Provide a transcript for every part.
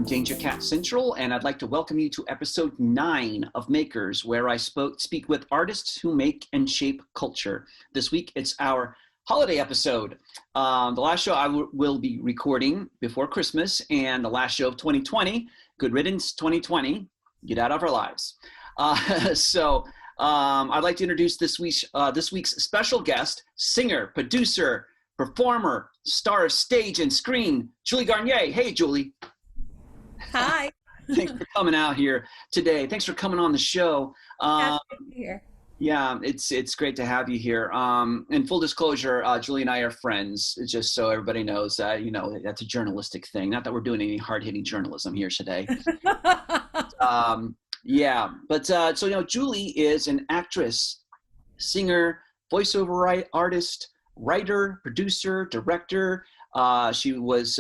DangerKatt Central, and I'd like to welcome you to episode 9 of Makers, where I speak with artists who make and shape culture. This week, it's our holiday episode. The last show I will be recording before Christmas, and the last show of 2020, good riddance 2020, get out of our lives. I'd like to introduce this week's special guest, singer, producer, performer, star of stage and screen, Julie Garnyé. Hey, Julie. Hi. Thanks for coming out here today. Thanks for coming on the show. Happy to be here. Yeah, it's great to have you here. And full disclosure, Julie and I are friends, just so everybody knows that, that's a journalistic thing. Not that we're doing any hard-hitting journalism here today. Julie is an actress, singer, voiceover artist, writer, producer, director. She was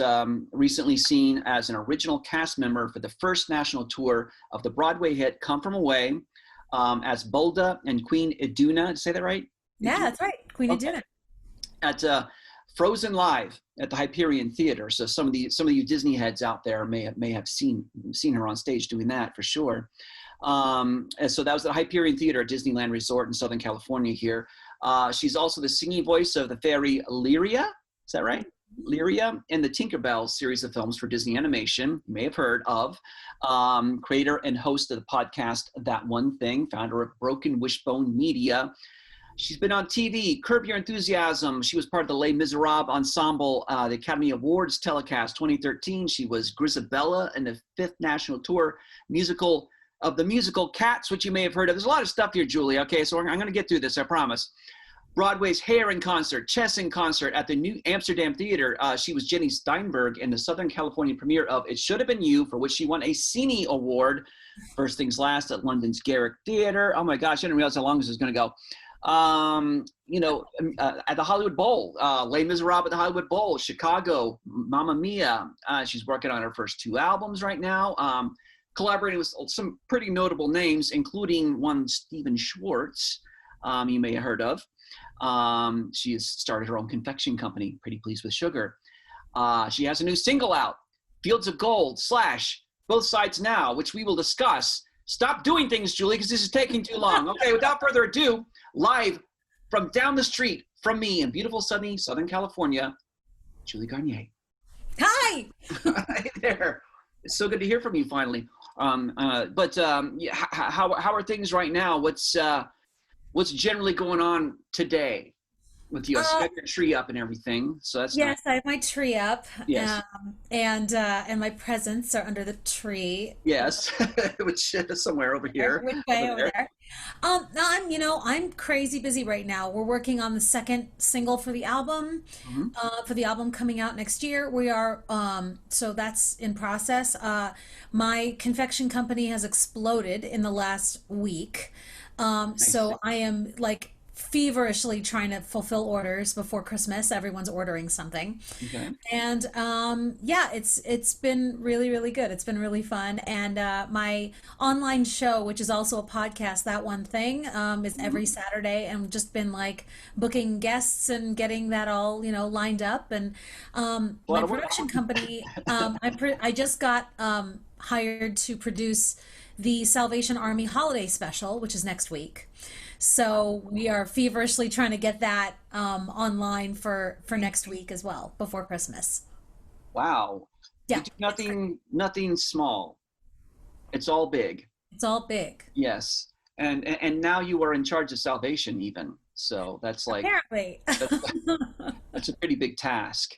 recently seen as an original cast member for the first national tour of the Broadway hit Come From Away, as Bolda and Queen Iduna. Did I say that right? Yeah, that's right. Queen Iduna. At Frozen Live at the Hyperion Theater. So some of you Disney heads out there may have seen her on stage doing that for sure. And so that was the Hyperion Theater at Disneyland Resort in Southern California here. She's also the singing voice of the fairy Lyria. Is that right? Lyria in the Tinkerbell series of films for Disney Animation, you may have heard of. Creator and host of the podcast That One Thing, founder of Broken Wishbone Media. She's been on TV, Curb Your Enthusiasm. She was part of the Les Miserables ensemble, the Academy Awards telecast 2013. She was Grisabella in the 5th National Tour musical of the musical Cats, which you may have heard of. There's a lot of stuff here, Julie. Okay, so I'm going to get through this, I promise. Broadway's Hair in Concert, Chess in Concert at the New Amsterdam Theater. She was Jenny Steinberg in the Southern California premiere of It Should Have Been You, for which she won a Cine Award. First Things Last at London's Garrick Theater. Oh my gosh, I didn't realize how long this was going to go. At the Hollywood Bowl, Les Miserables at the Hollywood Bowl, Chicago, Mamma Mia. She's working on her first 2 albums right now. Collaborating with some pretty notable names, including one Stephen Schwartz, you may have heard of. She has started her own confection company, Pretty Pleased with Sugar. She has a new single out, Fields of Gold / Both Sides Now, which we will discuss. Stop doing things, Julie, because this is taking too long. Okay, without further ado, live from down the street from me in beautiful sunny Southern California, Julie Garnyé. Hi. Hi there. It's so good to hear from you finally. How are things right now? What's generally going on today with you? I got your tree up and everything, so that's Yes, nice. I have my tree up. Yes. And my presents are under the tree. Yes, which is somewhere over here. Which way over there? I'm crazy busy right now. We're working on the second single for the album, for the album coming out next year. We are, so that's in process. My confection company has exploded in the last week. So I am like feverishly trying to fulfill orders before Christmas. Everyone's ordering something. Okay. And it's been really, really good. It's been really fun. And my online show, which is also a podcast, That One Thing, is every Saturday, and just been like booking guests and getting that all, lined up. And my production company, I just got hired to produce the Salvation Army Holiday Special, which is next week. So we are feverishly trying to get that online for next week as well, before Christmas. Wow. Yeah. You do nothing small. It's all big. It's all big. Yes. And now you are in charge of Salvation even. So that's like, Apparently. that's a pretty big task.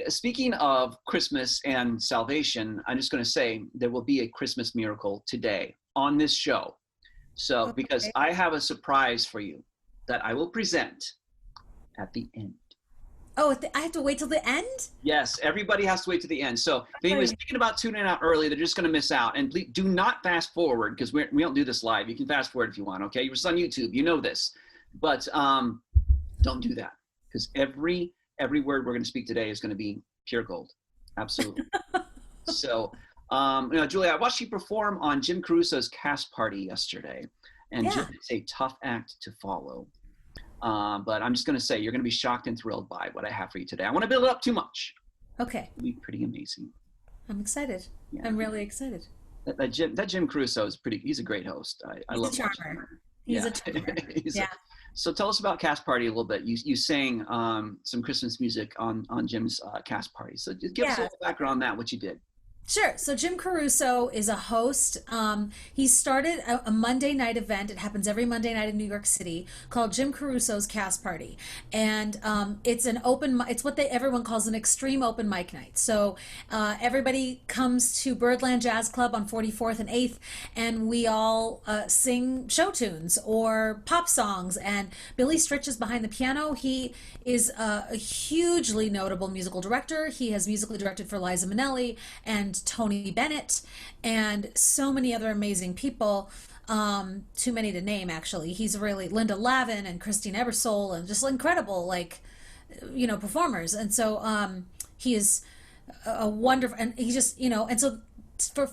Speaking of Christmas and salvation, I'm just going to say there will be a Christmas miracle today on this show. So, Okay. because I have a surprise for you that I will present at the end. Oh, I have to wait till the end? Yes, everybody has to wait to the end. So if anyone's thinking about tuning out early, they're just going to miss out. And please do not fast forward, because we don't do this live. You can fast forward if you want, okay? You're just on YouTube, you know this. But don't do that, because every word we're going to speak today is going to be pure gold. Absolutely. So, Julia, I watched you perform on Jim Caruso's cast party yesterday, and Yeah. Jim is a tough act to follow. But I'm just going to say you're going to be shocked and thrilled by what I have for you today. I want to build it up too much. Okay. It'll be pretty amazing. I'm excited. Yeah. I'm really excited. That Jim Caruso is pretty. He's a great host. I He's a love watching charmer. him. He's Yeah. a charmer. He's a, Yeah. so tell us about Cast Party a little bit. You sang some Christmas music on Jim's Cast Party. So just give us a Yeah. little background on that. What you did. Sure. So Jim Caruso is a host. He started a Monday night event. It happens every Monday night in New York City called Jim Caruso's Cast Party, and it's an It's what everyone calls an extreme open mic night. So everybody comes to Birdland Jazz Club on 44th and 8th, and we all sing show tunes or pop songs. And Billy Stritch is behind the piano. He is a hugely notable musical director. He has musically directed for Liza Minnelli and Tony Bennett and so many other amazing people. Too many to name, actually. He's really Linda Lavin and Christine Ebersole and just incredible, like, performers. And so he is a wonderful, and he just, and so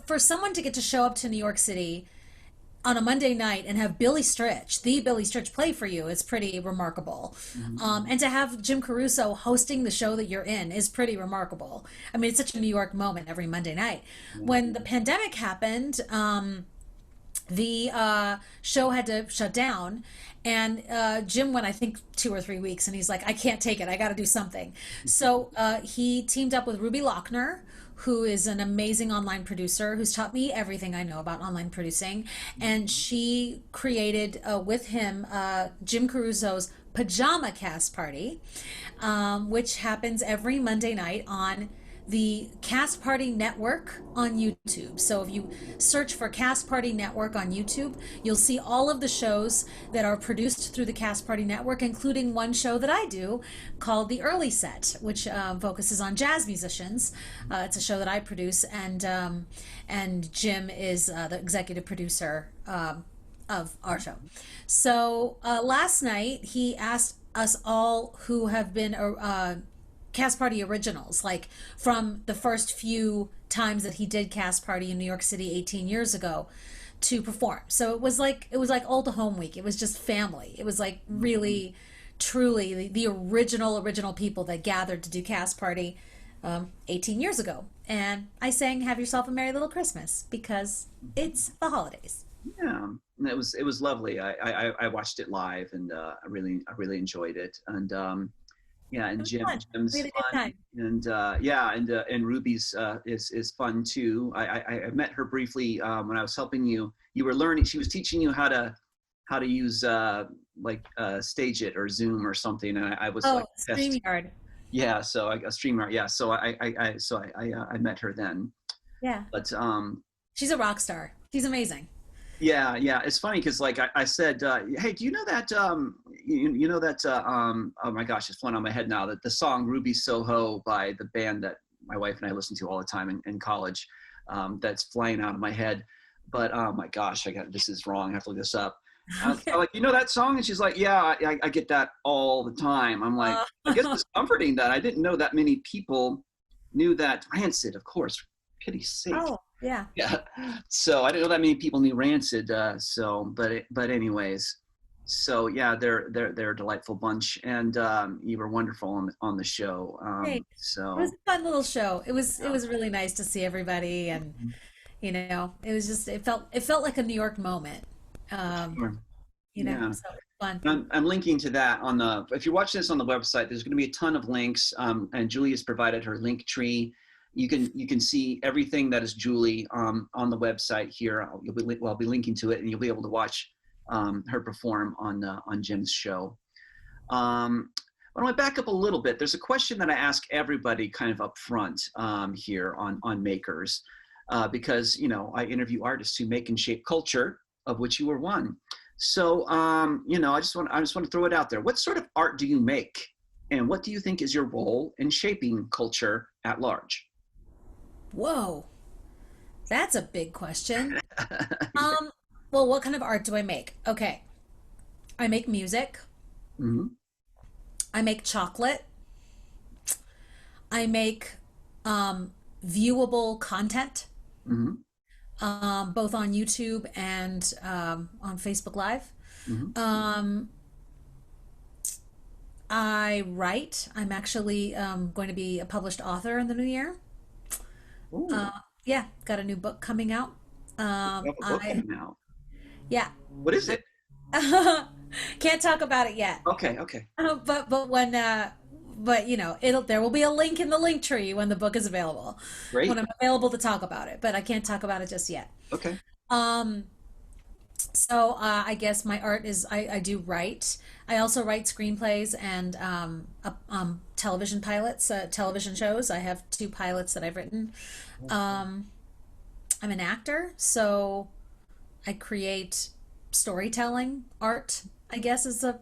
for someone to get to show up to New York City on a Monday night and have the Billy Stritch, play for you is pretty remarkable. Mm-hmm. And to have Jim Caruso hosting the show that you're in is pretty remarkable. I mean, it's such a New York moment every Monday night. When the pandemic happened, the show had to shut down. And Jim went, I think, 2 or 3 weeks, and he's like, I can't take it. I got to do something. So he teamed up with Ruby Lochner, who is an amazing online producer who's taught me everything I know about online producing. And she created with him Jim Caruso's Pajama Cast Party, which happens every Monday night on the Cast Party Network on YouTube. So if you search for Cast Party Network on YouTube, you'll see all of the shows that are produced through the Cast Party Network, including one show that I do called The Early Set, which focuses on jazz musicians. It's a show that I produce, and Jim is the executive producer of our show. So last night he asked us all who have been Cast Party originals, like from the first few times that he did Cast Party in New York City 18 years ago, to perform. So it was like old home week. It was just family. It was like really, truly the original people that gathered to do Cast Party 18 years ago. And I sang "Have Yourself a Merry Little Christmas" because it's the holidays. Yeah, and it was lovely. I watched it live, and I really enjoyed it. And yeah, It and was fun. Jim's We had a good fun, time. and yeah, and Ruby's is fun too. I met her briefly when I was helping you. You were learning. She was teaching you how to use Stage It or Zoom or something, and I was Oh, like testing. StreamYard. Yeah, so a streamer. Yeah, so I met her then. Yeah. But She's a rock star. She's amazing. yeah, it's funny because like I said, hey, do you know that you know that oh my gosh, it's flying on my head now, that the song Ruby Soho by the band that my wife and I listened to all the time in college, that's flying out of my head. But oh my gosh, this is wrong. I have to look this up. Okay. I'm like, you know that song? And she's like, yeah, I get that all the time. I'm like, I guess it's comforting that I didn't know that many people knew that. Rancid, of course, pity's sake. Oh, yeah. Yeah. So I didn't know that many people knew Rancid. But anyways, so yeah, they're a delightful bunch, and you were wonderful on the show. Hey, it So was a fun little show. It yeah. was really nice to see everybody, and it felt like a New York moment. Um, Sure. Yeah. so it was fun. I'm linking to that if you're watching this on the website, there's going to be a ton of links, and Julie has provided her link tree. You can see everything that is Julie on the website here. I'll be linking to it, and you'll be able to watch her perform on Jim's show. Why don't I back up a little bit? There's a question that I ask everybody kind of up front here on Makers, because I interview artists who make and shape culture, of which you were one. So I just want to throw it out there. What sort of art do you make, and what do you think is your role in shaping culture at large? Whoa, that's a big question. Um, well, what kind of art do I make? Okay, I make music. Hmm. I make chocolate. I make viewable content, Hmm. both on YouTube and on Facebook Live. Hmm. Um, I write. I'm actually going to be a published author in the new year. Ooh, Uh, yeah, got a new book coming out. you have a book I coming out. Yeah, What is I it? can't talk about it yet. Okay, okay, But when but you know, it'll there will be a link in the link tree when the book is available, when great. I'm available to talk about it, but I can't talk about it just yet. Okay. Um, so I guess my art is I do write. I also write screenplays and television pilots, television shows. I have two pilots that I've written. Um, I'm an actor, so I create storytelling art, I guess is a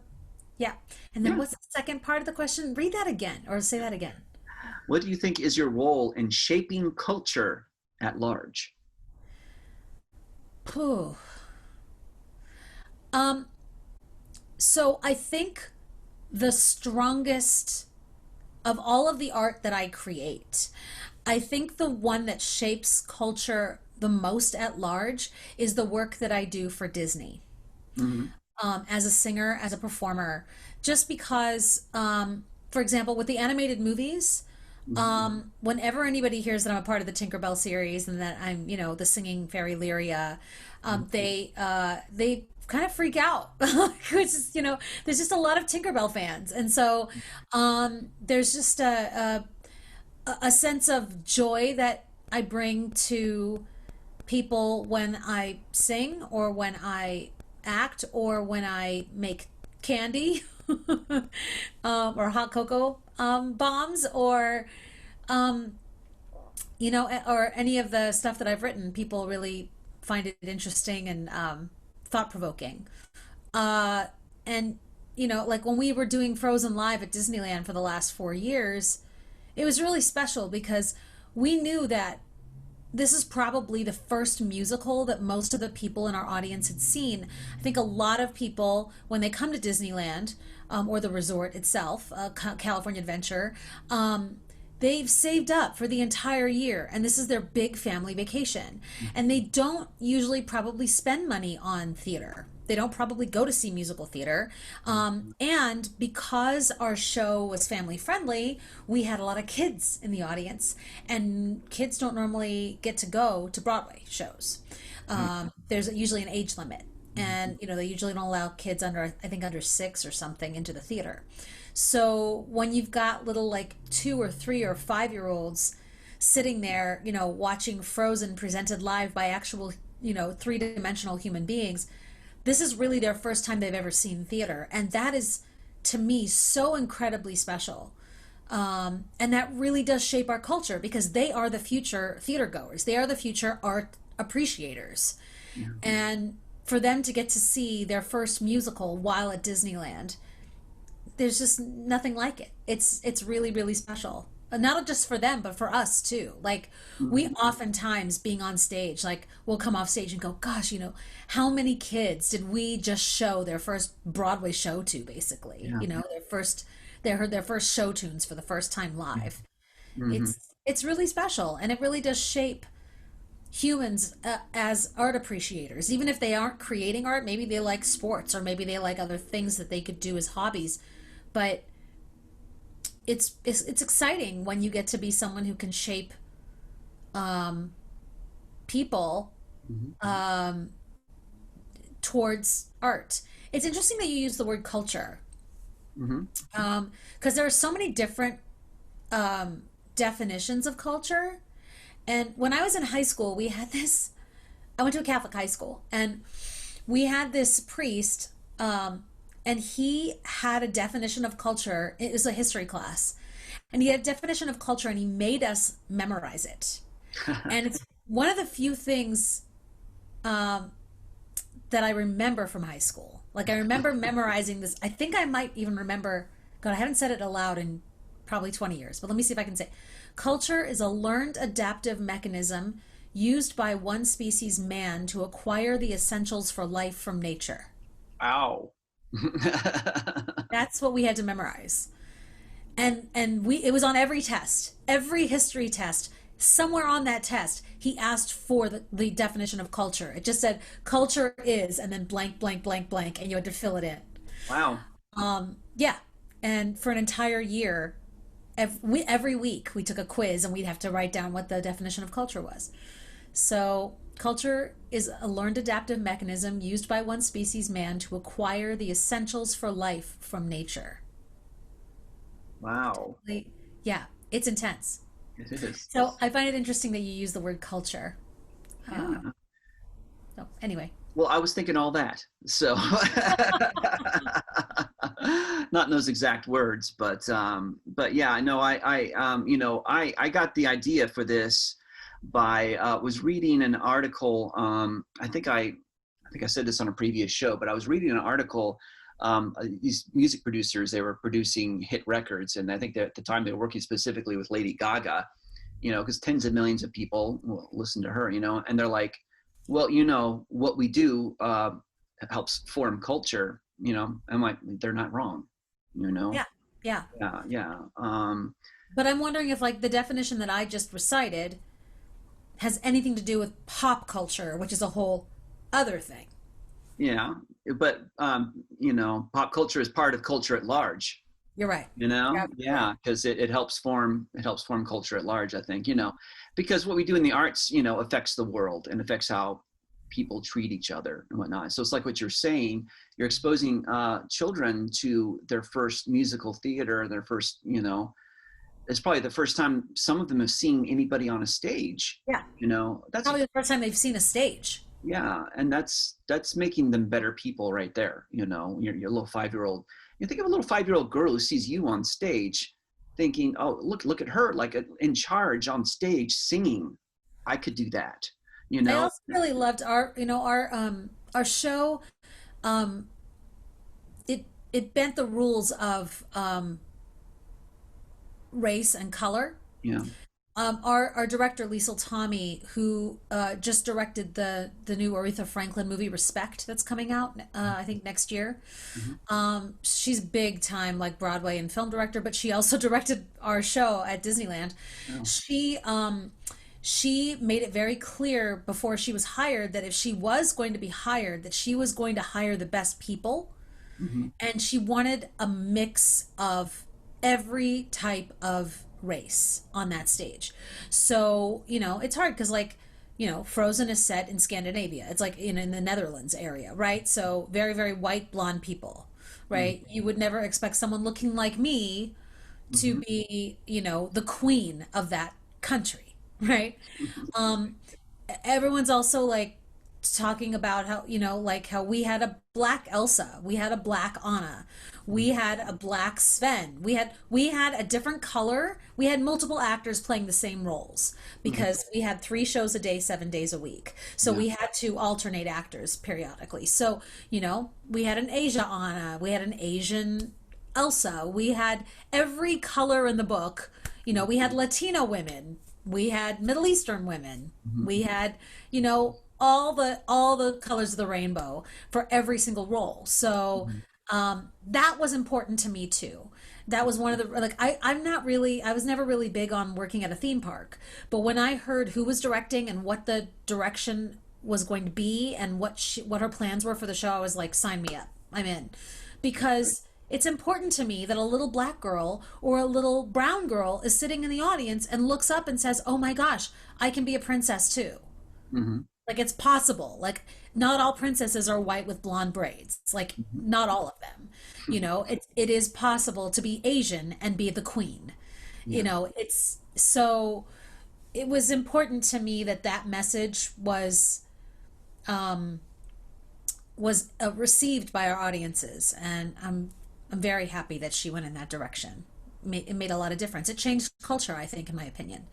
yeah. And then Yeah. what's the second part of the question? Read that again or say that again. What do you think is your role in shaping culture at large? Phew. Um, so I think the strongest of all of the art that I create, I think the one that shapes culture the most at large is the work that I do for Disney. Hmm. As a singer, as a performer, just because, for example, with the animated movies, Hmm. whenever anybody hears that I'm a part of the Tinkerbell series and that I'm, you know, the singing fairy Lyria, they kind of freak out, which is, you know, there's just a lot of Tinkerbell fans, and so there's just a sense of joy that I bring to people when I sing or when I act or when I make candy or hot cocoa bombs or um, you know, or any of the stuff that I've written. People really find it interesting and thought provoking. Uh, and you know, like when we were doing Frozen Live at Disneyland for the last 4 years, it was really special because we knew that this is probably the first musical that most of the people in our audience had seen. I think a lot of people, when they come to Disneyland or the resort itself, California Adventure, they've saved up for the entire year and this is their big family vacation. And they don't usually probably spend money on theater. They don't probably go to see musical theater. And because our show was family friendly, we had a lot of kids in the audience, and kids don't normally get to go to Broadway shows. There's usually an age limit, and you know they usually don't allow kids under, I think, under 6 or something into the theater. So when you've got little like 2 or 3 or 5 year olds sitting there, you know, watching Frozen presented live by actual, you know, three-dimensional human beings, this is really their first time they've ever seen theater. And that is, to me, so incredibly special. And that really does shape our culture because they are the future theater goers, they are the future art appreciators. Yeah. And for them to get to see their first musical while at Disneyland, there's just nothing like it. It's really really special. Not just for them, but for us too. Like we Mhm. oftentimes being on stage, like we'll come off stage and go, "Gosh, you know, how many kids did we just show their first Broadway show to? Basically, Yeah. you know, they heard their first show tunes for the first time live. Hmm. It's really special, and it really does shape humans as art appreciators. Even if they aren't creating art, maybe they like sports or maybe they like other things that they could do as hobbies, but it's exciting when you get to be someone who can shape um, people Hmm. um, towards art. It's interesting that you use the word culture Hmm. because there are so many different um, definitions of culture. And when I was in high school, we had this. I went to a Catholic high school, and we had this priest, and he had a definition of culture. It was a history class, and he had a definition of culture, and he made us memorize it. And it's one of the few things um, that I remember from high school. Like I remember memorizing this. I think I might even remember. God, I haven't said it aloud in probably 20 years, but let me see if I can say. Culture is a learned adaptive mechanism used by one species, man, to acquire the essentials for life from nature. Wow. That's what we had to memorize. And we it was on every test, every history test. Somewhere on that test, he asked for the definition of culture. It just said culture is, and then blank, blank, blank, blank, and you had to fill it in. Wow. Yeah. And for an entire year, every week we took a quiz and we'd have to write down what the definition of culture was. So, culture is a learned adaptive mechanism used by one species, man, to acquire the essentials for life from nature. Wow. Yeah, it's intense. It is. So I find it interesting that you use the word culture. Uh, Yeah. so anyway, Well, I was thinking all that. So not in those exact words, but yeah, I know I got the idea for this by was reading an article. I think I said this on a previous show, but I was reading an article. These music producers, they were producing hit records, and I think that at the time they were working specifically with Lady Gaga, because tens of millions of people will listen to her, and they're like, well, what we do helps form culture. I'm like, they're not wrong, you know? yeah, yeah. Yeah, yeah. But I'm wondering if like the definition that I just recited has anything to do with pop culture, which is a whole other thing. Yeah, but pop culture is part of culture at large. You're right. Yeah, because it helps form culture at large, I think. Because what we do in the arts, affects the world and affects how people treat each other and whatnot. So it's like what you're saying, you're exposing children to their first musical theater, their first, it's probably the first time some of them have seen anybody on a stage. Yeah. That's Probably the first time they've seen a stage. yeah, and that's making them better people right there. Your little 5-year-old. You think of a little 5-year-old girl who sees you on stage, thinking, "Oh, look at her, like in charge on stage singing. I could do that." You I know. also really loved our show. Um, it bent the rules of race and color. Yeah. Our director Liesl Tommy, who just directed the new Aretha Franklin movie Respect that's coming out, I think next year. Hmm. She's big time like Broadway and film director, but she also directed our show at Disneyland. Yeah. She made it very clear before she was hired that if she was going to be hired, that she was going to hire the best people, Hmm. and she wanted a mix of every type of race on that stage. So, it's hard because like, Frozen is set in Scandinavia. It's like in the Netherlands area, right? So very, very white blonde people, right? You would never expect someone looking like me to Hmm. be, the queen of that country, right? Um, Everyone's also like talking about how like how we had a black Elsa, we had a black Anna, we had a black Sven, we had a different color, we had multiple actors playing the same roles Hmm. because we had 3 shows a day 7 days a week, so Yeah. we had to alternate actors periodically. So we had an Asia Anna, we had an Asian Elsa, we had every color in the book. We had Latino women, we had Middle Eastern women, Hmm. we had, all the colors of the rainbow for every single role. So Hmm. that was important to me too. That was one of the like I'm not really I was never really big on working at a theme park, but when I heard who was directing and what the direction was going to be and what her plans were for the show, I was like, sign me up. I'm in. Because it's important to me that a little black girl or a little brown girl is sitting in the audience and looks up and says, "Oh my gosh, I can be a princess too." Hmm. Like it's possible. Like not all princesses are white with blonde braids. Like Hmm. not all of them. It is possible to be Asian and be the queen. Yeah. It's so it was important to me that that message um was received by our audiences, and I'm very happy that she went in that direction. It made a lot of difference. It changed culture, I think, in my opinion.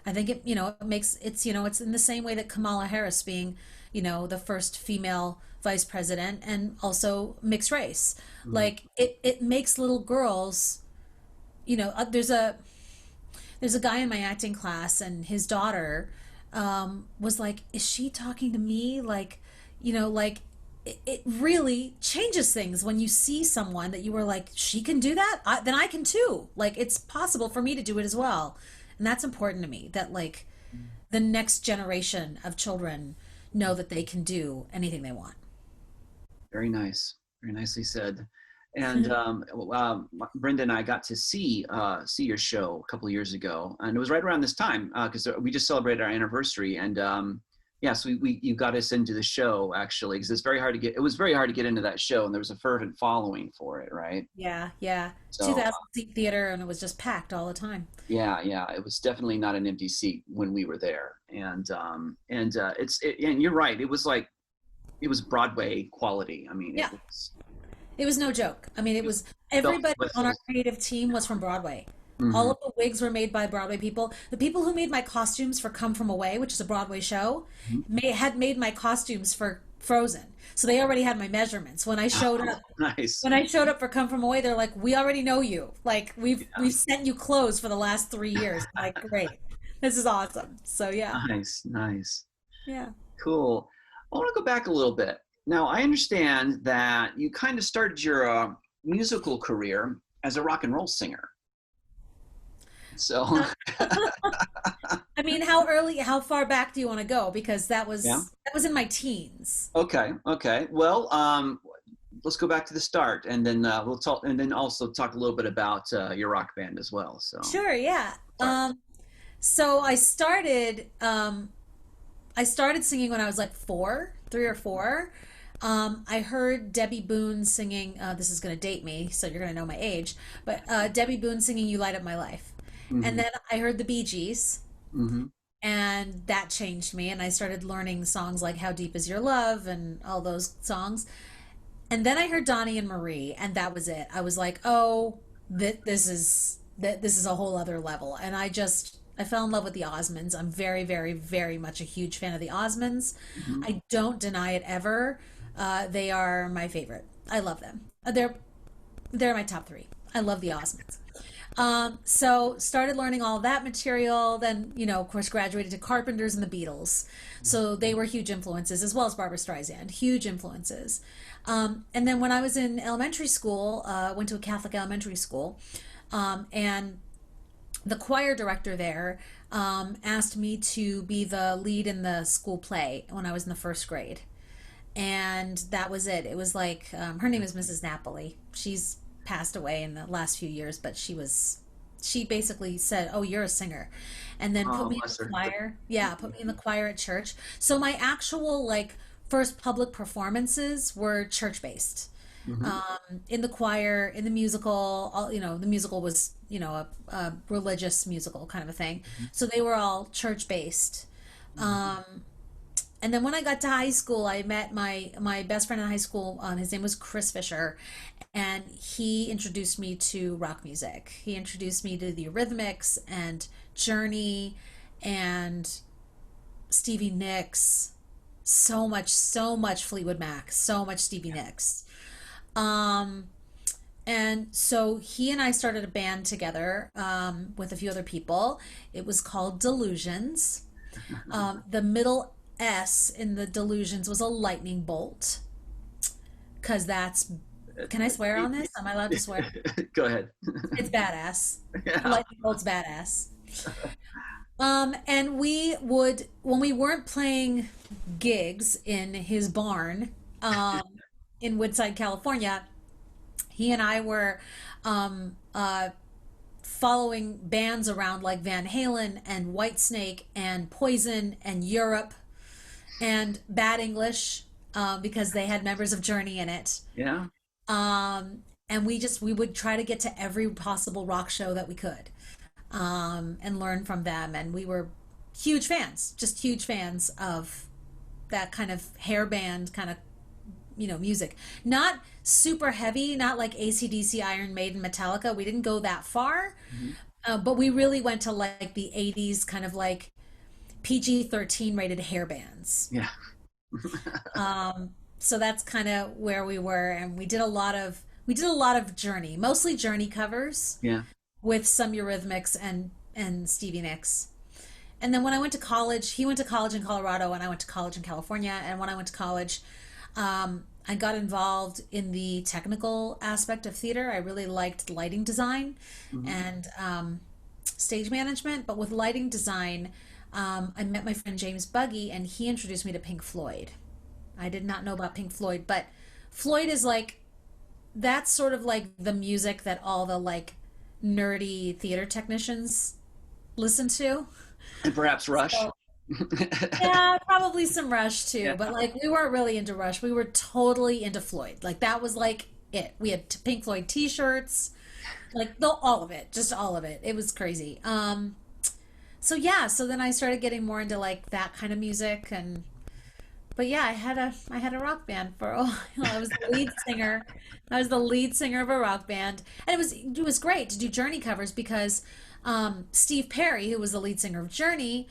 I think it makes it's in the same way that Kamala Harris being, the first female vice president and also mixed race. Hmm. Like it makes little girls, there's a guy in my acting class and his daughter was like, is she talking to me? Like, like it really changes things when you see someone that you were like, she can do that, then I can too. Like it's possible for me to do it as well. And that's important to me, that like the next generation of children know that they can do anything they want. Very nice. Very nicely said. And Brenda and I got to see your show a couple of years ago, and it was right around this time because we just celebrated our anniversary. And yeah, so you got us into the show actually because it's very hard to get. It was very hard to get into that show, and there was a fervent following for it, right? Yeah, yeah. So 2000 seat theater, and it was just packed all the time. yeah, yeah, it was definitely not an empty seat when we were there, and you're right. It was like it was Broadway quality. I mean, Yeah, it was no joke. I mean, it it was bells everybody and on our whistles. creative team was from Broadway. All Hmm. of the wigs were made by Broadway people. The people who made my costumes for Come From Away, which is a Broadway show, had made my costumes for Frozen. So they already had my measurements. Oh, nice. When I showed up for Come From Away, they're like, "We already know you. Like Yeah, we've sent you clothes for the last 3 years." I'm like, great, this is awesome. So yeah, nice, nice. yeah. Cool. I want to go back a little bit. Now, I understand that you kind of started your musical career as a rock and roll singer. So, Uh, I mean, how far back do you want to go? Because yeah. that was in my teens. Okay. Okay. Well, let's go back to the start, and then we'll talk, and then also talk a little bit about your rock band as well. So, Sure, yeah. start. So I started singing when I was like 3 or 4. I heard Debbie Boone singing. This is going to date me, so you're going to know my age. But Debbie Boone singing "You Light Up My Life," and Mm-hmm. then I heard the Bee Gees, Mm-hmm. and that changed me. And I started learning songs like "How Deep Is Your Love" and all those songs. And then I heard Donnie and Marie, and that was it. I was like, oh, this is a whole other level. And I fell in love with the Osmonds. I'm very, very, very much a huge fan of the Osmonds. Mm-hmm. I don't deny it ever. They are my favorite. I love them. They're my top three. I love the Osmonds. So started learning all that material. Then, of course, graduated to Carpenters and the Beatles. So they were huge influences, as well as Barbara Streisand, huge influences. And then when I was in elementary school, went to a Catholic elementary school, and the choir director there asked me to be the lead in the school play when I was in the first grade. And that was it. It was like her name is Mrs. Napoli. She's passed away in the last few years, but she basically said, "Oh, you're a singer," and then put Oh, me in bless the her. choir. Yeah, put me in the choir at church. So my actual like first public performances were church based. Mm-hmm. In the choir, in the musical, the musical was, a religious musical kind of a thing. So they were all church based. Mm-hmm. And then when I got to high school, I met my best friend in high school. His name was Chris Fisher, and he introduced me to rock music. He introduced me to the Eurythmics and Journey and Stevie Nicks. So much Fleetwood Mac, so much Stevie Nicks. Um, and so he and I started a band together with a few other people. It was called Delusions. The middle S in the Delusions was a lightning bolt because that's. Can I swear on this? Am I allowed to swear? Go ahead. It's badass. A Yeah. lightning bolt's badass. And we would, when we weren't playing gigs in his barn in Woodside, California, he and I were following bands around like Van Halen and Whitesnake and Poison and Europe and Bad English because they had members of Journey in it. Yeah. And we would try to get to every possible rock show that we could and learn from them. And we were huge fans, just huge fans of that kind of hair band kind of music. Not super heavy, not like AC/DC, Iron Maiden, Metallica. We didn't go that far, Mm-hmm. but we really went to like the 80s kind of like PG-13 rated hair bands. Yeah. So that's kind of where we were, and we did a lot of Journey, mostly Journey covers Yeah. with some Eurythmics and Stevie Nicks. And then when I went to college, he went to college in Colorado, and I went to college in California. And when I went to college, I got involved in the technical aspect of theater. I really liked lighting design Mm-hmm. and stage management. But with lighting design, I met my friend James Buggy, and he introduced me to Pink Floyd. I did not know about Pink Floyd, but Floyd is like that's sort of like the music that all the like nerdy theater technicians listen to. And perhaps Rush. So, yeah, probably some Rush too, Yeah. but like we weren't really into Rush. We were totally into Floyd. Like that was like it. We had Pink Floyd t-shirts, like all of it, just all of it. It was crazy. So yeah, so then I started getting more into like that kind of music. And but yeah, I had a rock band for a while. I was the lead singer. I was the lead singer of a rock band, and it was great to do Journey covers because Steve Perry, who was the lead singer of Journey,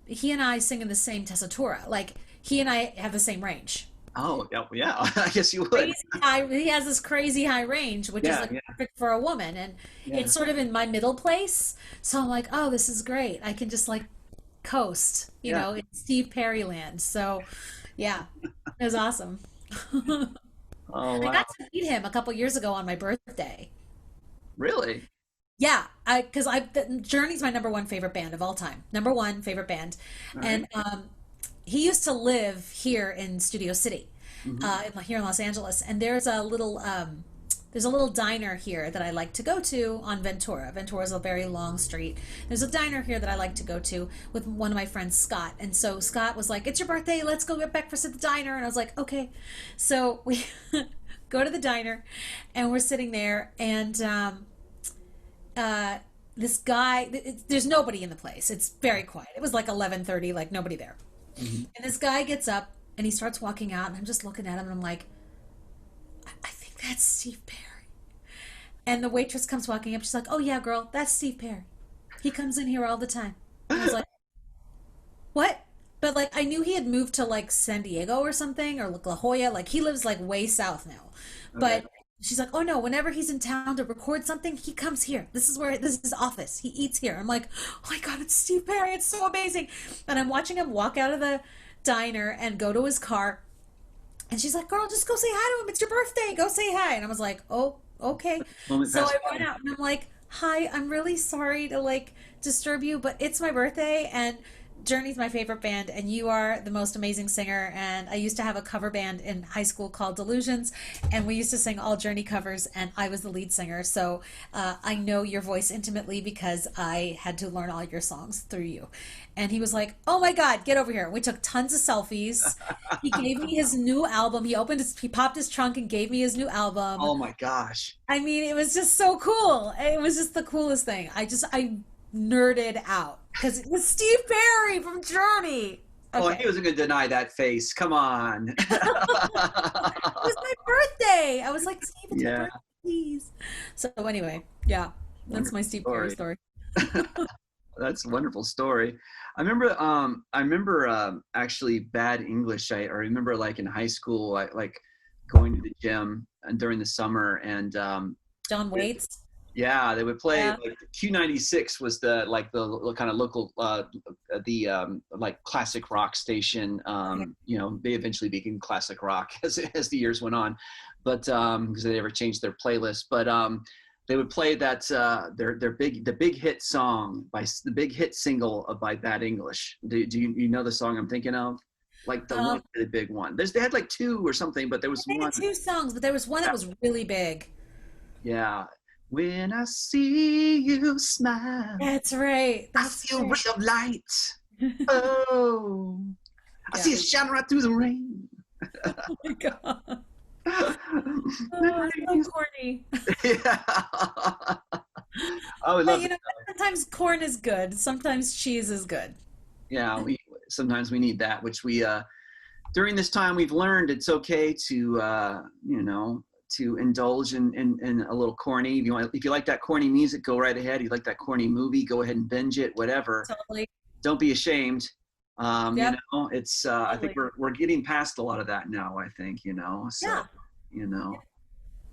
he and I sing in the same tessitura. Like he and I have the same range. Oh, yeah, yeah. I guess you would. Crazy high, he has this crazy high range, which is Yeah, like yeah, perfect for a woman, and yeah. it's sort of in my middle place. So I'm like, oh, this is great. I can just like coast, Yeah. in Steve Perry land. So yeah, it was awesome. Oh, I wow. got to meet him a couple years ago on my birthday. Really? Yeah, because Journey's my number one favorite band of all time. Number one favorite band, All right. and he used to live here in Studio City, Hmm. here in Los Angeles. And there's a little diner here that I like to go to on Ventura. Ventura is a very long street. There's a diner here that I like to go to with one of my friends, Scott. And so Scott was like, "It's your birthday. Let's go get breakfast at the diner." And I was like, "Okay." So we go to the diner, and we're sitting there, and uh, this guy, there's nobody in the place. It's very quiet. It was like 11:30, like nobody there. Hmm. And this guy gets up and he starts walking out, and I'm just looking at him, and I'm like, I think that's Steve Perry. And the waitress comes walking up. She's like, "Oh yeah, girl, that's Steve Perry. He comes in here all the time." And I was like, "What?" But like I knew he had moved to like San Diego or something, or like La Jolla. Like he lives like way south now. Okay. But she's like, "Oh no, whenever he's in town to record something, he comes here. This is his office. He eats here." I'm like, "Oh my God, it's Steve Perry. It's so amazing." And I'm watching him walk out of the diner and go to his car. And she's like, "Girl, just go say hi to him. It's your birthday. Go say hi." And I was like, "Oh, okay." Moment So passed I by. went out and I'm like, "Hi, I'm really sorry to like disturb you, but it's my birthday and Journey's my favorite band, and you are the most amazing singer. And I used to have a cover band in high school called Delusions, and we used to sing all Journey covers, and I was the lead singer. So I know your voice intimately because I had to learn all your songs through you." And he was like, "Oh my God, get over here." We took tons of selfies. He gave me his new album. He popped his trunk and gave me his new album. Oh my gosh. I mean, it was just so cool. It was just the coolest thing. I nerded out because it was Steve Perry from Journey. Oh, Okay. he wasn't going to deny that face. Come on. It was my birthday. I was like, "Steve, it's my Yeah. birthday, please." So anyway, yeah, that's my Wonderful Steve Perry story. story. That's a wonderful story. I remember actually bad English. I remember like in high school, I like going to the gym and during the summer and John Waits. yeah, they would play Yeah. like Q96 was the kind of local the like classic rock station. Okay. They eventually became classic rock as the years went on, but because they never changed their playlist. But they would play that the big hit song the big hit single by Bad English. Do you know the song I'm thinking of? Like the Um, one the big one. They had like two or something, but there was they one. had two songs, but there was one that was really big. Yeah. When I see you smile, That's right. I That's see a ray right. of light. Oh, I Yeah. see it shine right through the rain. Oh my God. The Oh, so rain. corny. Yeah. I would But love that. sometimes corn is good. Sometimes cheese is good. Yeah, we sometimes we need that, which we during this time we've learned it's okay to to indulge in a little corny. If you like that corny music, go right ahead. If you like that corny movie, go ahead and binge it, whatever. Totally. Don't be ashamed. Yep. It's I think Totally. we're getting past a lot of that now, I think, so Yeah. you know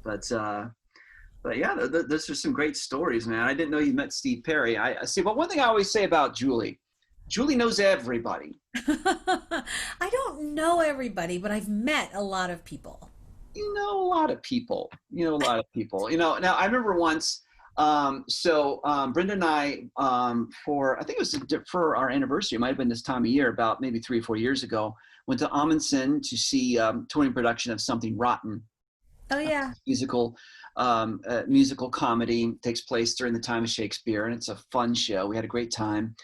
but yeah, those are some great stories, man. I didn't know you met Steve Perry. I see. But one thing I always say about Julie knows everybody. I don't know everybody, but I've met a lot of people. You know a lot of people. Now I remember once. Brenda and I, for I think it was for our anniversary, it might have been this time of year, about maybe 3 or 4 years ago, went to Amundsen to see touring production of Something Rotten. Oh yeah. Musical comedy. Takes place during the time of Shakespeare, and it's a fun show. We had a great time.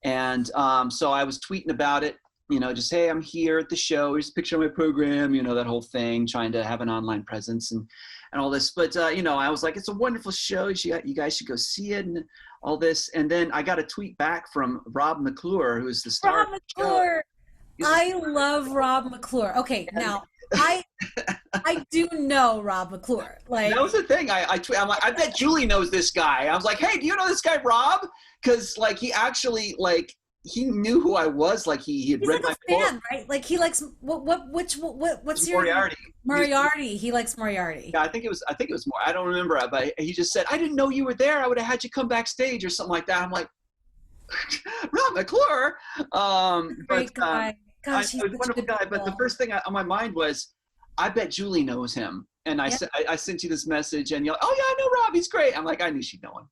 And so I was tweeting about it, just, hey, I'm here at the show. Here's a picture of my program, that whole thing, trying to have an online presence and all this. But, I was like, it's a wonderful show. You guys should go see it and all this. And then I got a tweet back from Rob McClure, who's the star Rob of the show. McClure. I love Rob McClure. Okay, now I I do know Rob McClure. Like that was the thing. I'm like, I bet Julie knows this guy. I was like, hey, do you know this guy Rob? Because like he actually he knew who I was. Like he had he's read like my a fan, book. right? Like he likes what's your Moriarty. Moriarty. He likes Moriarty. Yeah, I think it was more. I don't remember, but he just said, I didn't know you were there. I would have had you come backstage or something like that. I'm like, Rob McClure. Great guy. Gosh, he's a wonderful guy. But the first thing on my mind was, I bet Julie knows him. And I sent you this message, and you're like, oh yeah, I know Rob. He's great. I'm like, I knew she'd know him.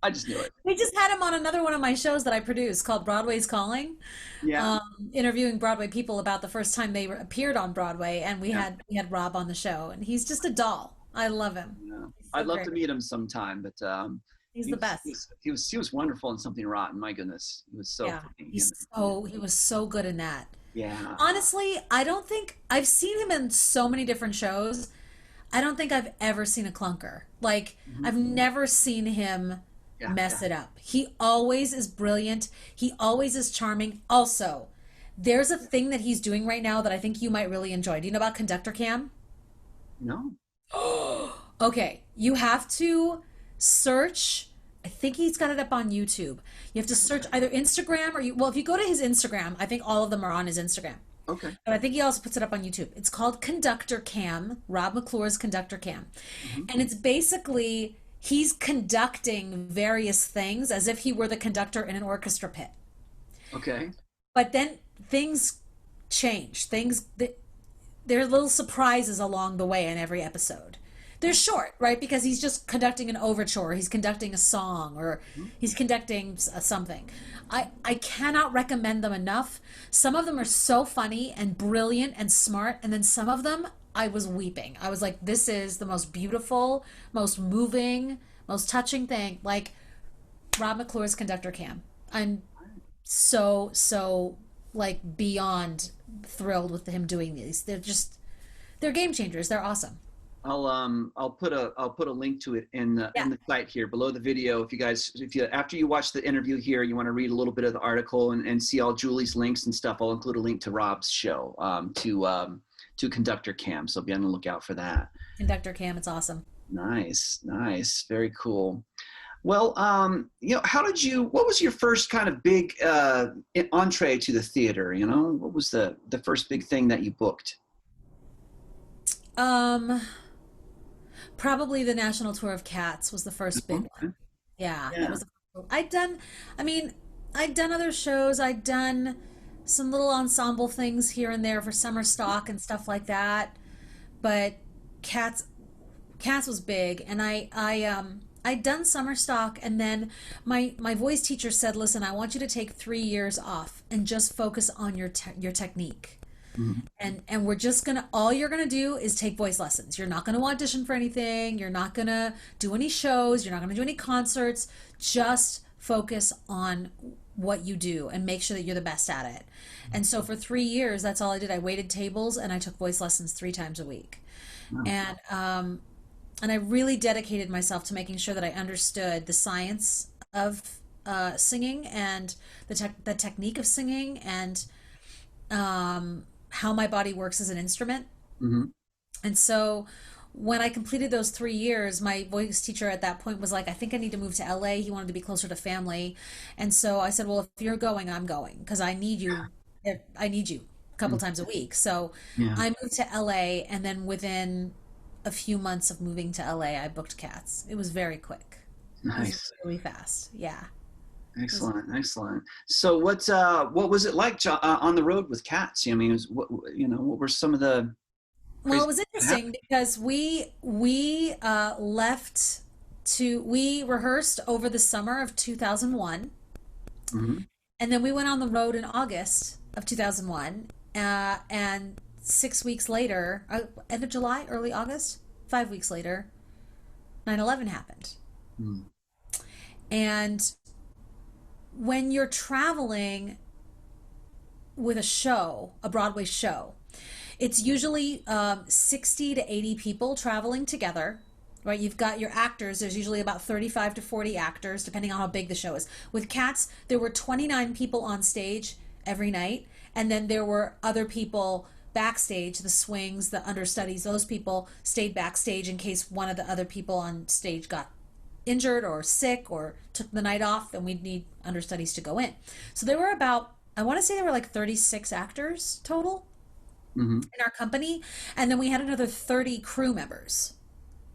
I just knew it. We just had him on another one of my shows that I produce called Broadway's Calling. Yeah. Interviewing Broadway people about the first time they appeared on Broadway, and we had Rob on the show, and he's just a doll. I love him. Yeah. So I'd love great. to meet him sometime, but He's the best. He was wonderful in Something Rotten. My goodness, he was so Yeah, funny. he was so good in that. Yeah. Honestly, I don't think I've seen him in so many different shows. I don't think I've ever seen a clunker. Like I've never seen him mess it up. He always is brilliant. He always is charming. Also, there's a thing that he's doing right now that I think you might really enjoy. Do you know about Conductor Cam? No. Okay, you have to search. I think he's got it up on YouTube. You have to search either Instagram or if you go to his Instagram, I think all of them are on his Instagram. Okay. But I think he also puts it up on YouTube. It's called Conductor Cam, Rob McClure's Conductor Cam. And it's basically he's conducting various things as if he were the conductor in an orchestra pit. Okay. But then things change. There are little surprises along the way in every episode. They're short, right? Because he's just conducting an overture, he's conducting a song, or he's conducting something. I cannot recommend them enough. Some of them are so funny and brilliant and smart, and then some of them I was weeping. I was like, this is the most beautiful, most moving, most touching thing. Like Rob McClure's Conductor Cam. I'm so like beyond thrilled with him doing these. They're game changers. They're awesome. I'll put a link to it in the site here below the video. If you after you watch the interview here, you want to read a little bit of the article and see all Julie's links and stuff, I'll include a link to Rob's show, to Conductor Cam. So be on the lookout for that. Conductor Cam, it's awesome. Nice, very cool. Well, what was your first kind of big entree to the theater? What was the first big thing that you booked? Probably the national tour of Cats was the first big one. Yeah, that was. I'd done other shows. I'd done some little ensemble things here and there for summer stock and stuff like that. But Cats was big, and I'd done summer stock, and then my voice teacher said, "Listen, I want you to take 3 years off and just focus on your technique." And we're just all you're gonna do is take voice lessons. You're not gonna audition for anything. You're not gonna do any shows. You're not gonna do any concerts. Just focus on what you do and make sure that you're the best at it. And so for 3 years, that's all I did. I waited tables and I took voice lessons 3 times a week. And I really dedicated myself to making sure that I understood the science of singing and the technique of singing, and how my body works as an instrument. And so when I completed those 3 years, my voice teacher at that point was like, I think I need to move to LA. He wanted to be closer to family. And so I said, well, if you're going, I'm going, because I need you. I need you a couple times a week. So I moved to LA, and then within a few months of moving to LA, I booked Cats. It was very quick. Nice. It was really fast. Yeah. Excellent. So what was it like on the road with Cats? I mean, what were some of the? Well, it was interesting because we rehearsed over the summer of 2001, and then we went on the road in August of 2001, and 6 weeks later, end of July, early August, 5 weeks later, 9/11 happened. Mm. And when you're traveling with a show, a Broadway show, it's usually 60 to 80 people traveling together, right? You've got your actors. There's usually about 35 to 40 actors, depending on how big the show is. With Katts, there were 29 people on stage every night, and then there were other people backstage, the swings, the understudies. Those people stayed backstage in case one of the other people on stage got injured or sick or took the night off, and we'd need understudies to go in. So there were about, I want to say there were like 36 actors total Mm-hmm. in our company, and then we had another 30 crew members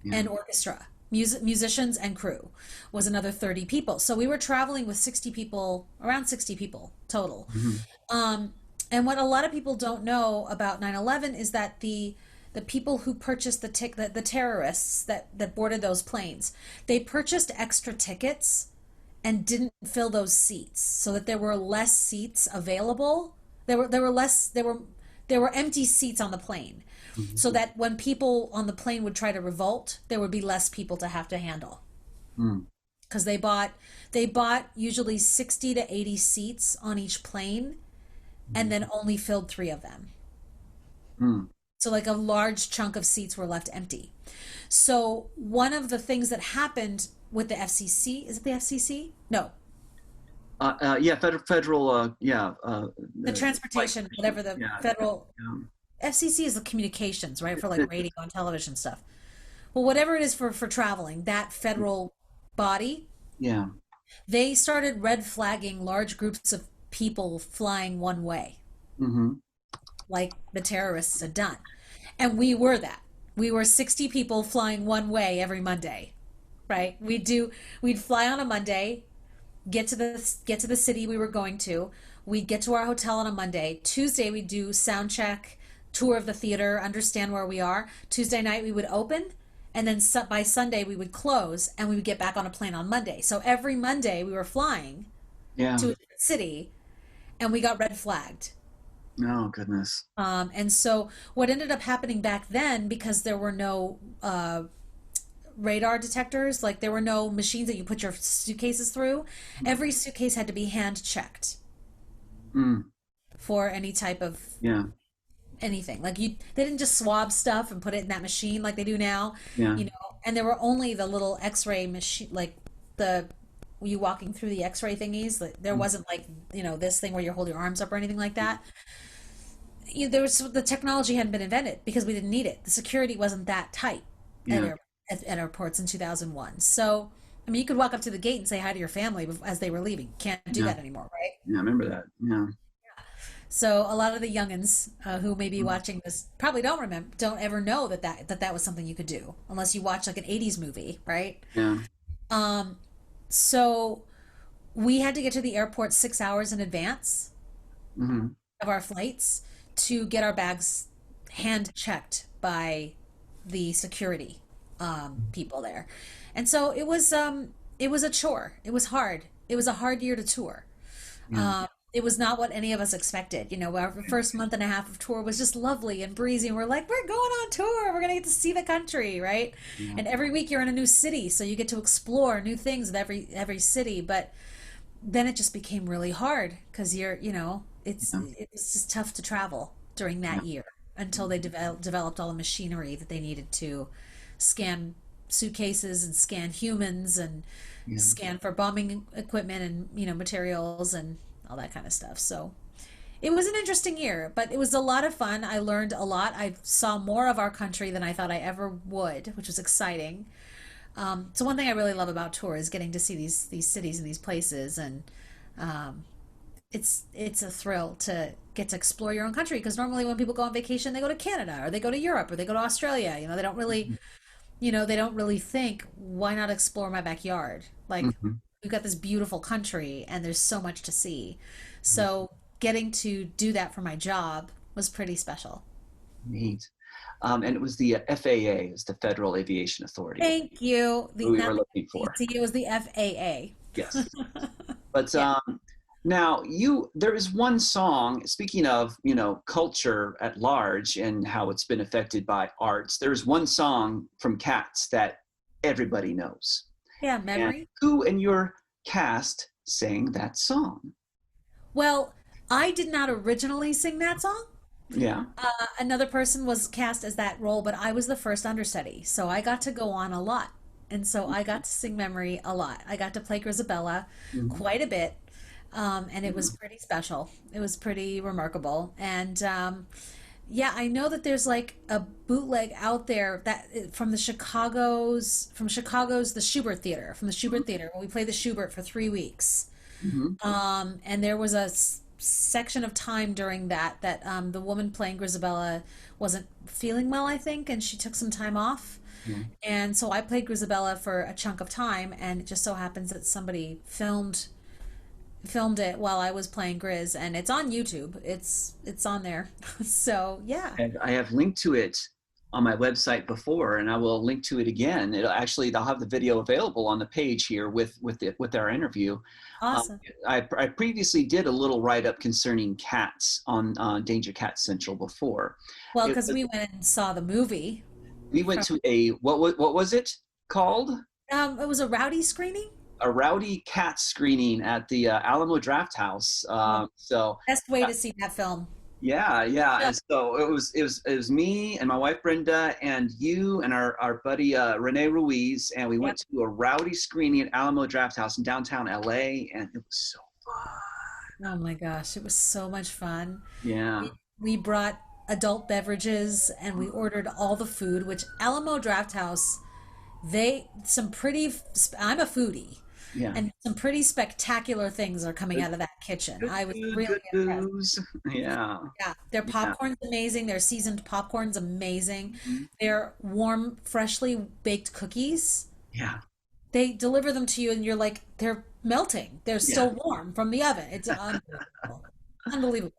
Yeah. and orchestra, musicians and crew was another 30 people. So we were traveling with 60 people, around 60 people total. Mm-hmm. And what a lot of people don't know about 9/11 is that the people who purchased the terrorists that boarded those planes, they purchased extra tickets and didn't fill those seats so that there were less seats available. There were empty seats on the plane, Mm-hmm. so that when people on the plane would try to revolt, there would be less people to have to handle. Mm. Because they bought usually 60 to 80 seats on each plane, and then only filled 3 of them. Mm. So like a large chunk of seats were left empty. So one of the things that happened with the FCC, is it the FCC? No, Yeah, federal, yeah. the transportation, whatever the Yeah. federal, Yeah. FCC is the communications, right? For like radio and television stuff. Well, whatever it is for traveling, that federal body, Yeah. they started red flagging large groups of people flying one way, Mm-hmm. like the terrorists had done. And we were that. We were 60 people flying one way every Monday, right? We'd fly on a Monday, get to the city we were going to. We'd get to our hotel on a Monday. Tuesday we'd do sound check, tour of the theater, understand where we are. Tuesday night we would open, and then by Sunday we would close, and we would get back on a plane on Monday. So every Monday we were flying Yeah. to a different city, and we got red flagged. Oh, goodness. And so what ended up happening back then, because there were no radar detectors, like there were no machines that you put your suitcases through, every suitcase had to be hand checked Mm. for any type of Yeah. anything. Like they didn't just swab stuff and put it in that machine like they do now, Yeah. and there were only the little x-ray machine, like the you walking through the x-ray thingies. Like, there wasn't like, this thing where you hold your arms up or anything like that. There was, the technology hadn't been invented because we didn't need it. The security wasn't that tight at, Yeah. at airports in 2001. So, I mean, you could walk up to the gate and say hi to your family as they were leaving. Can't do Yeah. that anymore, right? Yeah, I remember that. Yeah. So a lot of the youngins who may be watching this probably don't ever know that was something you could do unless you watch like an 80s movie, right? Yeah. So we had to get to the airport 6 hours in advance Mm-hmm. of our flights to get our bags hand checked by the security people there. And so it was a chore. It was hard. It was a hard year to tour. Yeah. It was not what any of us expected. Our first month and a half of tour was just lovely and breezy, and we're like, we're going on tour. We're gonna get to see the country, right? Yeah. And every week you're in a new city, so you get to explore new things in every city. But then it just became really hard because it was just tough to travel during that year until they developed all the machinery that they needed to scan suitcases and scan humans and Yeah. scan for bombing equipment and materials and all that kind of stuff. So it was an interesting year, but it was a lot of fun. I learned a lot. I saw more of our country than I thought I ever would, which was exciting. So one thing I really love about tour is getting to see these cities and these places, and it's a thrill to get to explore your own country, because normally when people go on vacation, they go to Canada or they go to Europe or they go to Australia. They don't really think, why not explore my backyard? Like, Mm-hmm. we've got this beautiful country and there's so much to see. So getting to do that for my job was pretty special. Neat. And it was the FAA, is the Federal Aviation Authority, Thank you. who we Not were the looking for. FCC, it was the FAA. Yes. But Yeah. Now, there is one song, speaking of, culture at large and how it's been affected by arts, there's one song from Cats that everybody knows. Yeah, And memory. who in your cast sang that song? Well, I did not originally sing that song. Yeah. Another person was cast as that role, but I was the first understudy, so I got to go on a lot. And so I got to sing Memory a lot. I got to play Grisabella Mhm. quite a bit, and it was pretty special. It was pretty remarkable. And yeah, I know that there's like a bootleg out there that from Chicago's the Schubert Theater, from the Schubert Theater, where we played the Schubert for 3 weeks. Mhm. And there was a section of time during that the woman playing Grisabella wasn't feeling well, I think, and she took some time off. Mhm. And so I played Grisabella for a chunk of time, and it just so happens that somebody filmed it while I was playing Grizz, and it's on YouTube. It's on there. So yeah, And I have linked to it on my website before, and I will link to it again. They'll have the video available on the page here with our interview. Um, awesome. I previously did a little write up concerning cats on DangerKatt Central before. Well, It because was, we went and saw the movie. we went From, to what was it called? it was a rowdy screening. A rowdy cat screening at the Alamo Draft House. Oh, So best way to see that film. yeah, yeah. Yeah, And so it was me and my wife Brenda and you and our buddy Renee Ruiz, and we yeah. went to a rowdy screening at Alamo Draft House in downtown LA, and it was so fun. Oh my gosh, it was so much fun. Yeah. We brought adult beverages and we ordered all the food, which Alamo Draft House, I'm a foodie, Yeah. and some pretty spectacular things are coming Good, out of that kitchen. good I was food, really good impressed. booze. Yeah. Yeah, their Yeah. popcorn's amazing. Their seasoned popcorn's amazing. Mhm. Their warm, freshly baked cookies, Yeah. they deliver them to you and you're like, they're melting. They're Yeah. still warm from the oven. It's unbelievable. Unbelievable.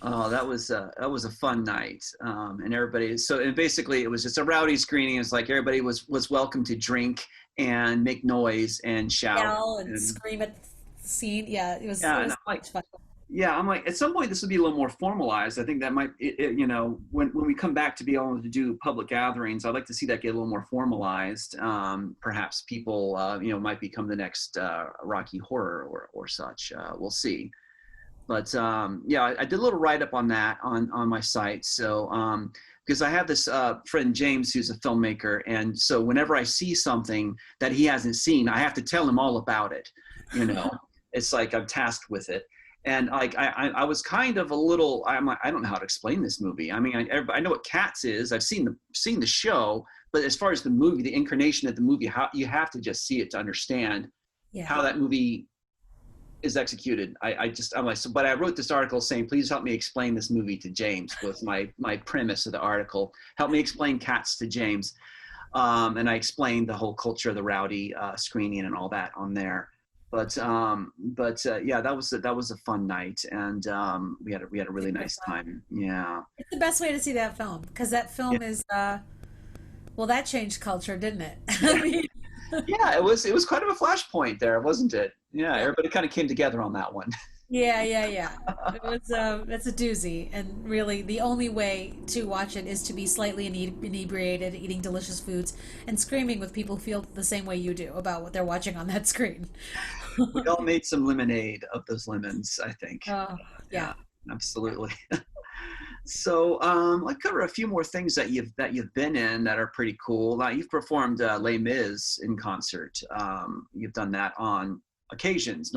Oh, that was a fun night, and everybody. So, and basically, it was just a rowdy screening. It's like everybody was welcome to drink and make noise and shout. Yell and And scream at the scene. Yeah, it yeah, and was so much fun. I'm like, at some point, this would be a little more formalized. I think that might, when we come back to be able to do public gatherings, I'd like to see that get a little more formalized. Perhaps people, might become the next Rocky Horror or such. We'll see. But yeah, I did a little write up on that on my site. So because I have this friend James who's a filmmaker, and so whenever I see something that he hasn't seen, I have to tell him all about it. You know, it's like I'm tasked with it. And like I was kind of a little, I'm like, I don't know how to explain this movie. I mean, I know what Cats is. I've seen the show, but as far as the movie, the incarnation of the movie, how you have to just see it to understand Yeah. how that movie is executed. I'm like, so, but I wrote this article saying, please help me explain this movie to James, was my premise of the article. Help me explain Cats to James. And I explained the whole culture of the rowdy screening and all that on there. But yeah, that was a fun night, and we had a really Super nice fun. time. Yeah. It's the best way to see that film because that Yeah. film is well, that changed culture, didn't it? I mean, Yeah, it was kind of a flashpoint there, wasn't it? Yeah, yeah. everybody kind of came together on that one. Yeah, yeah, yeah. It was that's a doozy, and really the only way to watch it is to be slightly inebriated, eating delicious foods, and screaming with people who feel the same way you do about what they're watching on that screen. We all made some lemonade of those lemons, I think. Oh, Yeah, yeah. absolutely. So I'll cover a few more things that you've been in that are pretty cool. Now, you've performed Les Mis in concert. You've done that on occasions,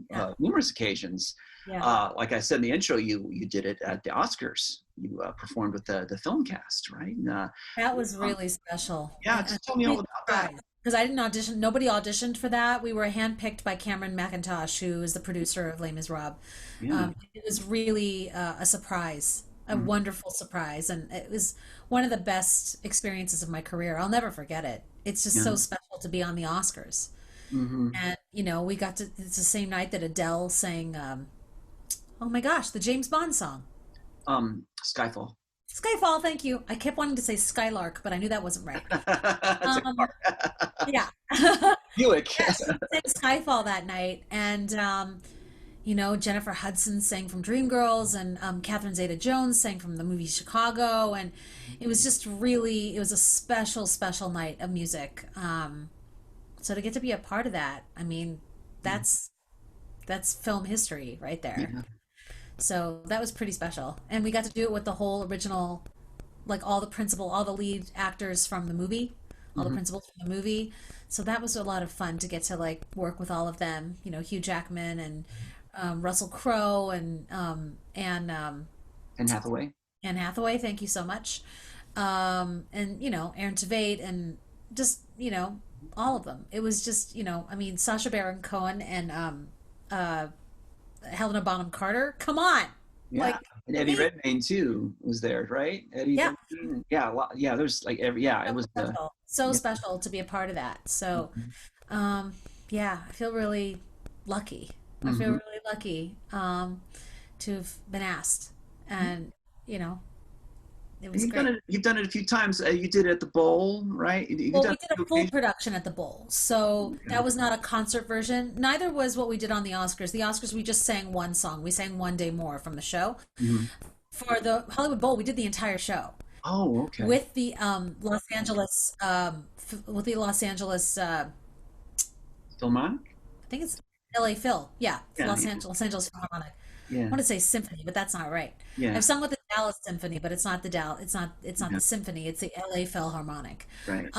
Yeah. numerous occasions. Yeah. Like I said in the intro, you did it at the Oscars. You performed with the film cast, right? That was Um, really special. yeah, just tell me all about that. Because I didn't audition. Nobody auditioned for that. We were handpicked by Cameron McIntosh, who is the producer of Les Miserables. Yeah. It was really a surprise, a Mhm. wonderful surprise, and it was one of the best experiences of my career. I'll never forget it. It's just Yeah. so special to be on the Oscars. Hmm. And we got to. It's the same night that Adele sang. Oh my gosh, the James Bond song. Skyfall. Skyfall, thank you. I kept wanting to say Skylark, but I knew that wasn't right. That's a Um, car. yeah. Buick. Yes, we sang Skyfall that night, and Jennifer Hudson sang from Dreamgirls, and Catherine Zeta-Jones sang from the movie Chicago, and it was just really, it was a special, special night of music. So to get to be a part of that, I mean, that's that's film history right there. Yeah. So that was pretty special, and we got to do it with the whole original, like all the lead actors from the movie, all the Hmm. principals from the movie. So that was a lot of fun to get to like work with all of them. Hugh Jackman and Russell Crowe and Anne Hathaway. Anne Hathaway. Thank you so much. And Aaron Tveit and just all of them. It was just I mean Sacha Baron Cohen and uh, Helena Bonham Carter. Come on, like Yeah. And for Eddie me, Redmayne too was there, right? Eddie yeah. Redmayne. Yeah, yeah, there's like yeah, it So was special. So yeah. special to be a part of that. So, Mhm. um, yeah, I feel really lucky. I feel Mhm. really lucky to have been asked, and you know, it And was great. you've done it a few times. You did it at the Bowl, right? You've Well, done we it did a a few full occasions. production at the Bowl, so that Okay. was not a concert version. Neither was what we did on the Oscars. The Oscars, we just sang one song. We sang One Day More from the show. Mhm. For the Hollywood Bowl, we did the entire show Oh, okay. with the Los Angeles, with the Los Angeles. Philharmonic? I think it's LA Phil. Yeah, it's Yeah, yeah, Los Angeles Philharmonic. I yeah, want to say symphony, but that's not right. yeah, I've sung with the Dallas Symphony, but it's not the Dallas. It's not yeah. the symphony. It's the LA Philharmonic. Right.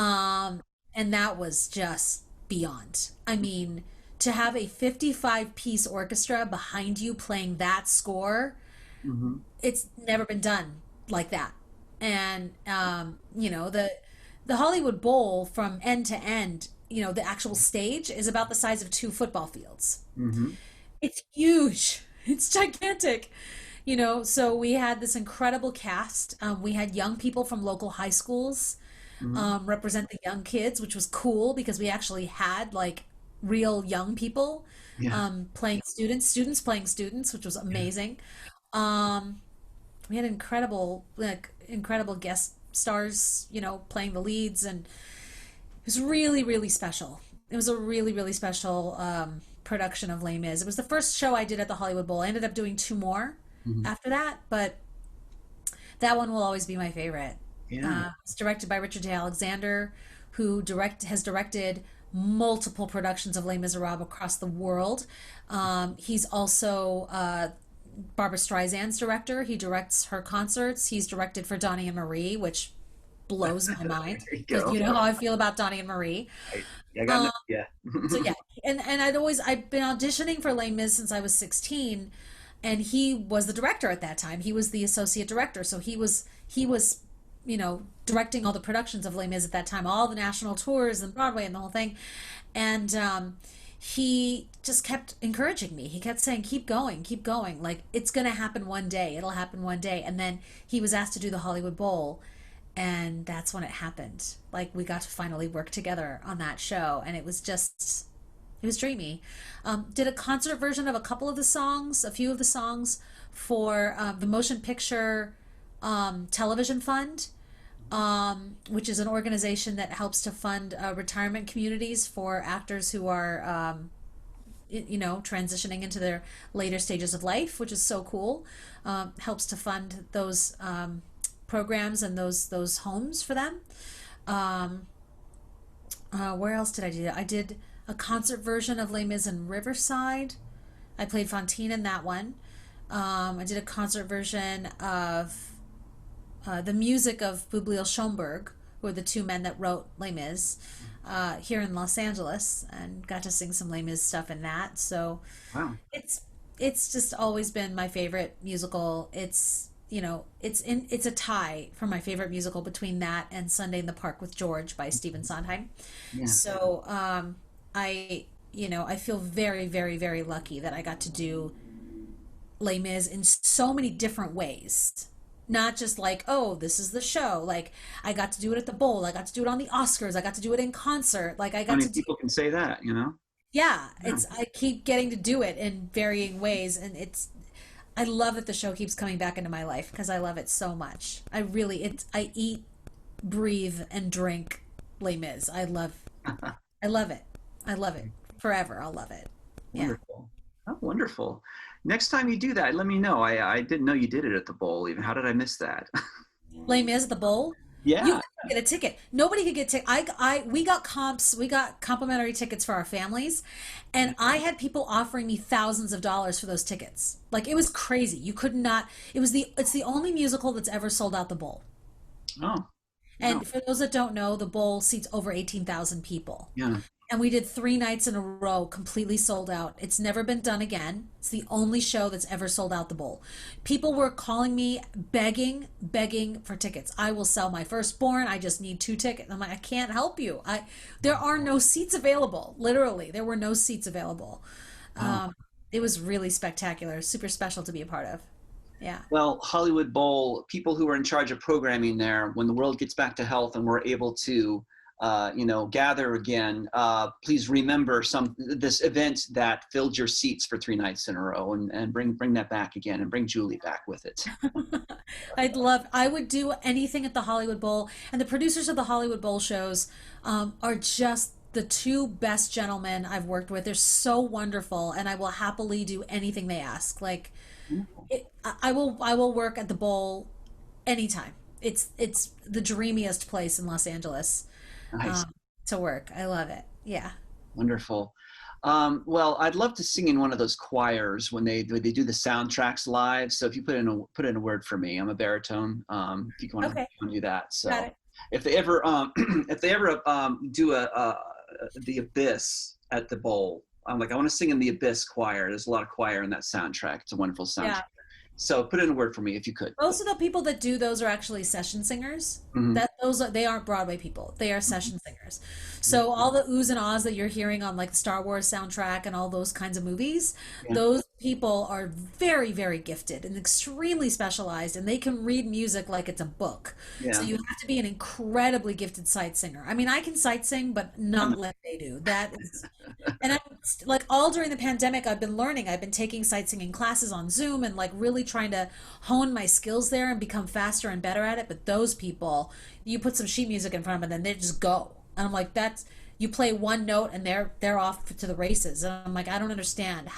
And that was just beyond. I mean, to have a 55-piece orchestra behind you playing that score, Hmm. it's never been done like that. And the Hollywood Bowl from end to end, the actual stage is about the size of two football fields. Hmm. It's huge. It's gigantic. So we had this incredible cast. We had young people from local high schools Hmm. represent the young kids, which was cool because we actually had like real young people Yeah, playing students playing students, which was yeah. amazing. Um, we had incredible guest stars, playing the leads, and it was really, really special. It was a really, really special production of Les Mis. It was the first show I did at the Hollywood Bowl. I ended up doing two more Hmm. after that, but that one will always be my favorite. Yeah. It's directed by Richard J. Alexander, who has directed multiple productions of Les Miserables across the world. He's also Barbara Streisand's director. He directs her concerts. He's directed for Donnie and Marie, which blows my mind There you because go. you know how I feel about Donnie and Marie. I, I got Um, no, yeah. so yeah, and I've been auditioning for Les Mis since I was 16, and he was the director at that time. He was the associate director, so he was directing all the productions of Les Mis at that time, all the national tours and Broadway and the whole thing, and he just kept encouraging me. He kept saying, keep going, like it's gonna happen one day. It'll happen one day." And then he was asked to do the Hollywood Bowl, and that's when it happened. Like we got to finally work together on that show, and it was dreamy. Did a concert version of a few of the songs for the Motion Picture Television Fund, which is an organization that helps to fund retirement communities for actors who are transitioning into their later stages of life, which is so cool. Helps to fund those programs and those homes for them. Um, where else did I do that? I did a concert version of Les Mis in Riverside. I played Fantine in that one. I did a concert version of the music of Bublé Schomburg, who are the two men that wrote Les Mis, here in Los Angeles, and got to sing some Les Mis stuff in that. So Wow. it's it's just always been my favorite musical. It's a tie for my favorite musical between that and Sunday in the Park with George by Stephen Sondheim. Yeah. So I feel very, very, very lucky that I got to do Les Mis in so many different ways. Not just like, oh, this is the show. Like, I got to do it at the Bowl. I got to do it on the Oscars. I got to do it in concert. Like, I How got many to do, people can say that, you know? yeah, Yeah. I keep getting to do it in varying ways. And I love that the show keeps coming back into my life because I love it so much. I eat, breathe, and drink Les Mis. I love it. I love it forever. I'll love it. Yeah. Wonderful. Oh, wonderful. Next time you do that, let me know. I didn't know you did it at the bowl even. How did I miss that? Les Mis at the bowl. You Yeah. couldn't get a ticket. Nobody could get tickets. We got comps. We got complimentary tickets for our families, and I had people offering me thousands of dollars for those tickets. Like it was crazy. You could not. It's the only musical that's ever sold out the bowl. Oh, no. And for those that don't know, the bowl seats over 18,000 people. Yeah. And we did 3 nights in a row, completely sold out. It's never been done again. It's the only show that's ever sold out the bowl. People were calling me, begging for tickets. I will sell my firstborn. I just need 2 tickets. I'm like, I can't help you. There are no seats available. Literally, there were no seats available. Oh. It was really spectacular, super special to be a part of. Yeah. Well, Hollywood Bowl, people who are in charge of programming there, when the world gets back to health and we're able to, gather again, please remember this event that filled your seats for 3 nights in a row, and bring that back again, and bring Julie back with it. I would do anything at the Hollywood Bowl. And the producers of the Hollywood Bowl shows are just the two best gentlemen I've worked with. They're so wonderful, and I will happily do anything they ask. Like, I will work at the bowl anytime. It's the dreamiest place in Los Angeles Nice. to work. I love it. Yeah. Wonderful. Well, I'd love to sing in one of those choirs when they do the soundtracks live. So if you put in a word for me, I'm a baritone. If you want Okay. to do that, Got so it. if they ever if they ever do the Abyss at the bowl, I'm like, I want to sing in the Abyss choir. There's a lot of choir in that soundtrack. It's a wonderful soundtrack. Yeah. So put in a word for me if you could. Most of the people that do those are actually session singers. Mhm. They aren't Broadway people. They are session singers. So all the oohs and ahs that you're hearing on like the Star Wars soundtrack and all those kinds of movies, Yeah. those people are very, very gifted and extremely specialized, and they can read music like it's a book. So Yeah. you have to be an incredibly gifted sight singer. I mean, I can sight sing, but not like they do. That is, and I'm like all during the pandemic, I've been learning. I've been taking sight singing classes on Zoom and like really trying to hone my skills there and become faster and better at it. But those people, you put some sheet music in front of them and they just go. And I'm like, that's you play one note and they're off to the races. And I'm like, I don't understand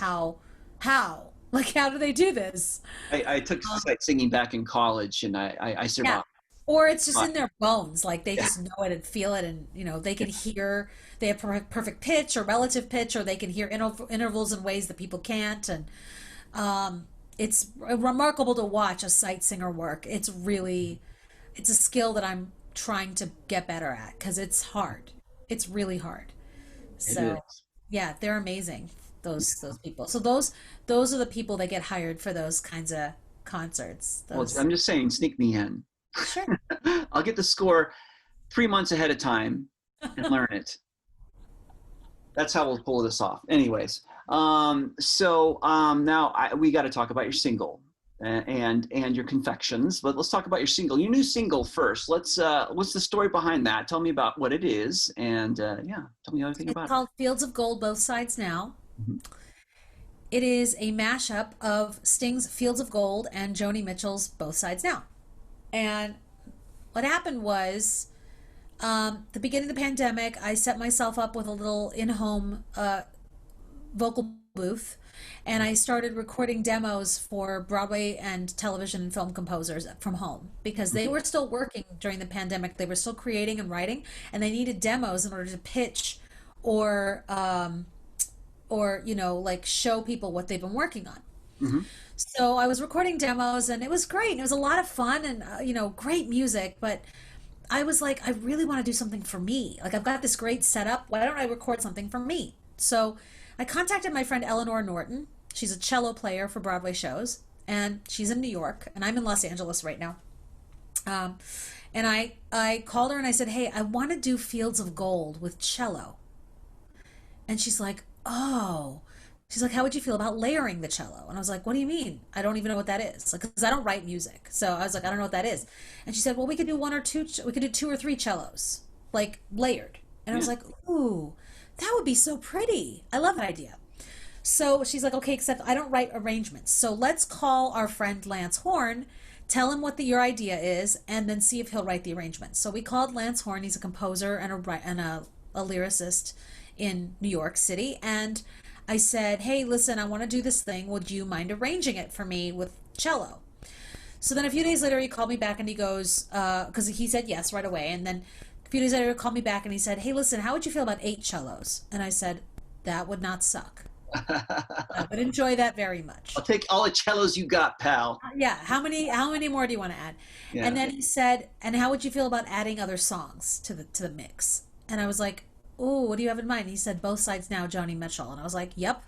like how do they do this? I took sight singing back in college, and I Yeah. survived. Or it's just in Fine. their bones. Like they Yeah. just know it and feel it, and they can hear. They have perfect pitch or relative pitch, or they can hear intervals in ways that people can't. And it's remarkable to watch a sight singer work. It's a skill that I'm trying to get better at because it's hard. It's really hard. It So is. yeah, they're amazing. Those people. So those are the people that get hired for those kinds of concerts. Well, Those I'm just saying, sneak me in. sure. I'll get the score 3 months ahead of time and learn it. That's how we'll pull this off. Anyways, now we got to talk about your single and your confections. But let's talk about your single. Your new single first. What's the story behind that? Tell me about what it is, and yeah, tell me everything It's about called Fields of Gold, Both Sides Now. it. Mhm. It is a mashup of Sting's Fields of Gold and Joni Mitchell's Both Sides Now. And what happened was, the beginning of the pandemic, I set myself up with a little in-home vocal booth, and I started recording demos for Broadway and television and film composers from home because they were still working during the pandemic. They were still creating and writing, and they needed demos in order to pitch or like show people what they've been working on. Mhm. So I was recording demos, and it was great. And it was a lot of fun and great music, but I was like, I really want to do something for me. Like I've got this great setup. Why don't I record something for me? So I contacted my friend Eleanor Norton. She's a cello player for Broadway shows, and she's in New York, and I'm in Los Angeles right now. Um, and I called her and I said, hey, I want to do Fields of Gold with cello. And she's like, oh. She's like, how would you feel about layering the cello? And I was like, what do you mean? I don't even know what that is. Like, because I don't write music. So I was like, I don't know what that is. And she said, well, we could do we could do 2 or 3 cellos, like layered. And I was Yeah. like, ooh, that would be so pretty. I love that idea. So she's like, okay, except I don't write arrangements. So let's call our friend Lance Horn, tell him what your idea is, and then see if he'll write the arrangements. So we called Lance Horn. He's a composer and a lyricist in New York City. And I said, hey, listen, I want to do this thing. Would you mind arranging it for me with cello? So then a few days later, he called me back and he goes, because he said yes right away. And then a few days later, he called me back and he said, hey, listen, how would you feel about 8 cellos? And I said, that would not suck. I would enjoy that very much. I'll take all the cellos you got, pal. Yeah, how many more do you want to add? And Yeah. then he said, and how would you feel about adding other songs to the mix? And I was like, oh, what do you have in mind? He said, Both Sides Now, Joni Mitchell. And I was like, yep,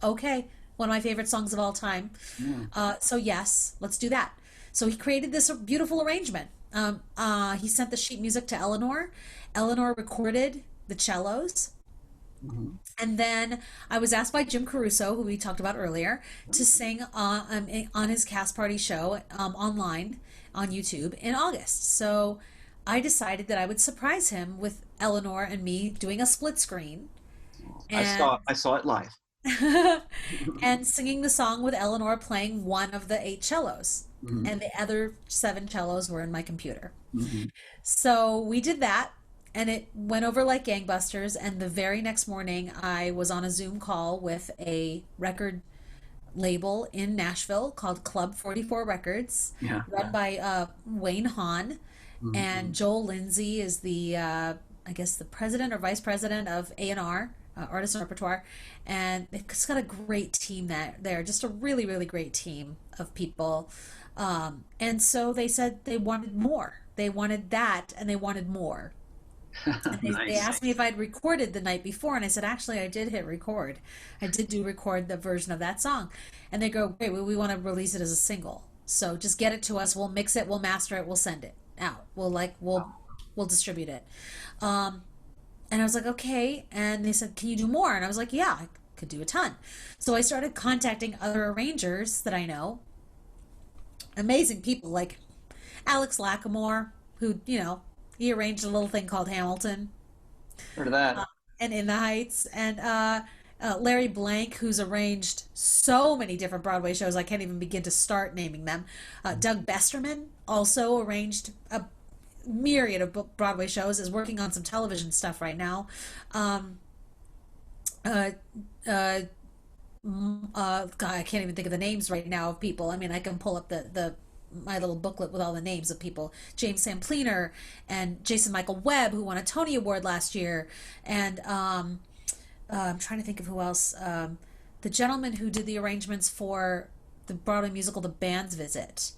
okay. One of my favorite songs of all time. Mm. So yes, let's do that. So he created this beautiful arrangement. He sent the sheet music to Eleanor. Eleanor recorded the cellos. Mhm. And then I was asked by Jim Caruso, who we talked about earlier, to sing on his cast party show online on YouTube in August. So I decided that I would surprise him with Eleanor and me doing a split screen and I saw it live. and singing the song with Eleanor playing one of the 8 cellos. Mhm. And the other 7 cellos were in my computer. Mhm. So we did that, and it went over like gangbusters. And the very next morning, I was on a Zoom call with a record label in Nashville called Club 44 Records, Yeah. run by Wayne Hahn. And Mhm. Joel Lindsay is the, I guess, the president or vice president of A&R, Artists and Repertoire. And it's got a great team there, just a really, really great team of people. And so they said they wanted more. They wanted that, and they wanted more. And they Nice. asked me if I'd recorded the night before, and I said, actually, I did hit record. I did do record the version of that song. And they go, great, we want to release it as a single. So just get it to us. We'll mix it, we'll master it, we'll send it out. We'll distribute it. Um, and I was like, okay. And they said, can you do more? And I was like, yeah, I could do a ton. So I started contacting other arrangers that I know, amazing people like Alex Lackamore, who, he arranged a little thing called Hamilton Heard of that? and In the Heights, and Larry Blank, who's arranged so many different Broadway shows, I can't even begin to start naming them. Doug Besterman also arranged a myriad of Broadway shows, is working on some television stuff right now. Um, uh, uh, God, I can't even think of the names right now of people. I mean, I can pull up the my little booklet with all the names of people. James Sampliner and Jason Michael Webb, who won a Tony Award last year, and I'm trying to think of who else. The gentleman who did the arrangements for the Broadway musical The Band's Visit.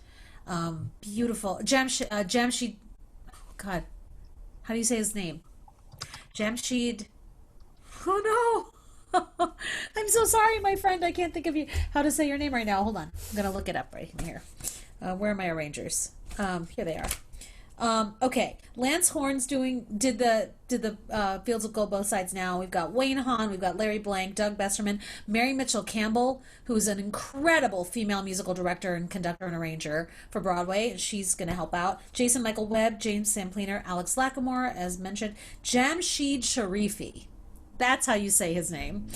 Beautiful. Jamshid. God, how do you say his name? Jamshid. Oh no! I'm so sorry, my friend. I can't think of how to say your name right now. Hold on. I'm gonna look it up right here. Where are my arrangers? Here they are. Okay, Lance Horn's did the Fields of Gold Both Sides Now. We've got Wayne Hahn, we've got Larry Blank, Doug Besterman, Mary Mitchell Campbell, who's an incredible female musical director and conductor and arranger for Broadway. She's going to help out. Jason Michael Webb, James Sampliner, Alex Lackamore, as mentioned, Jamshid Sharifi. That's how you say his name.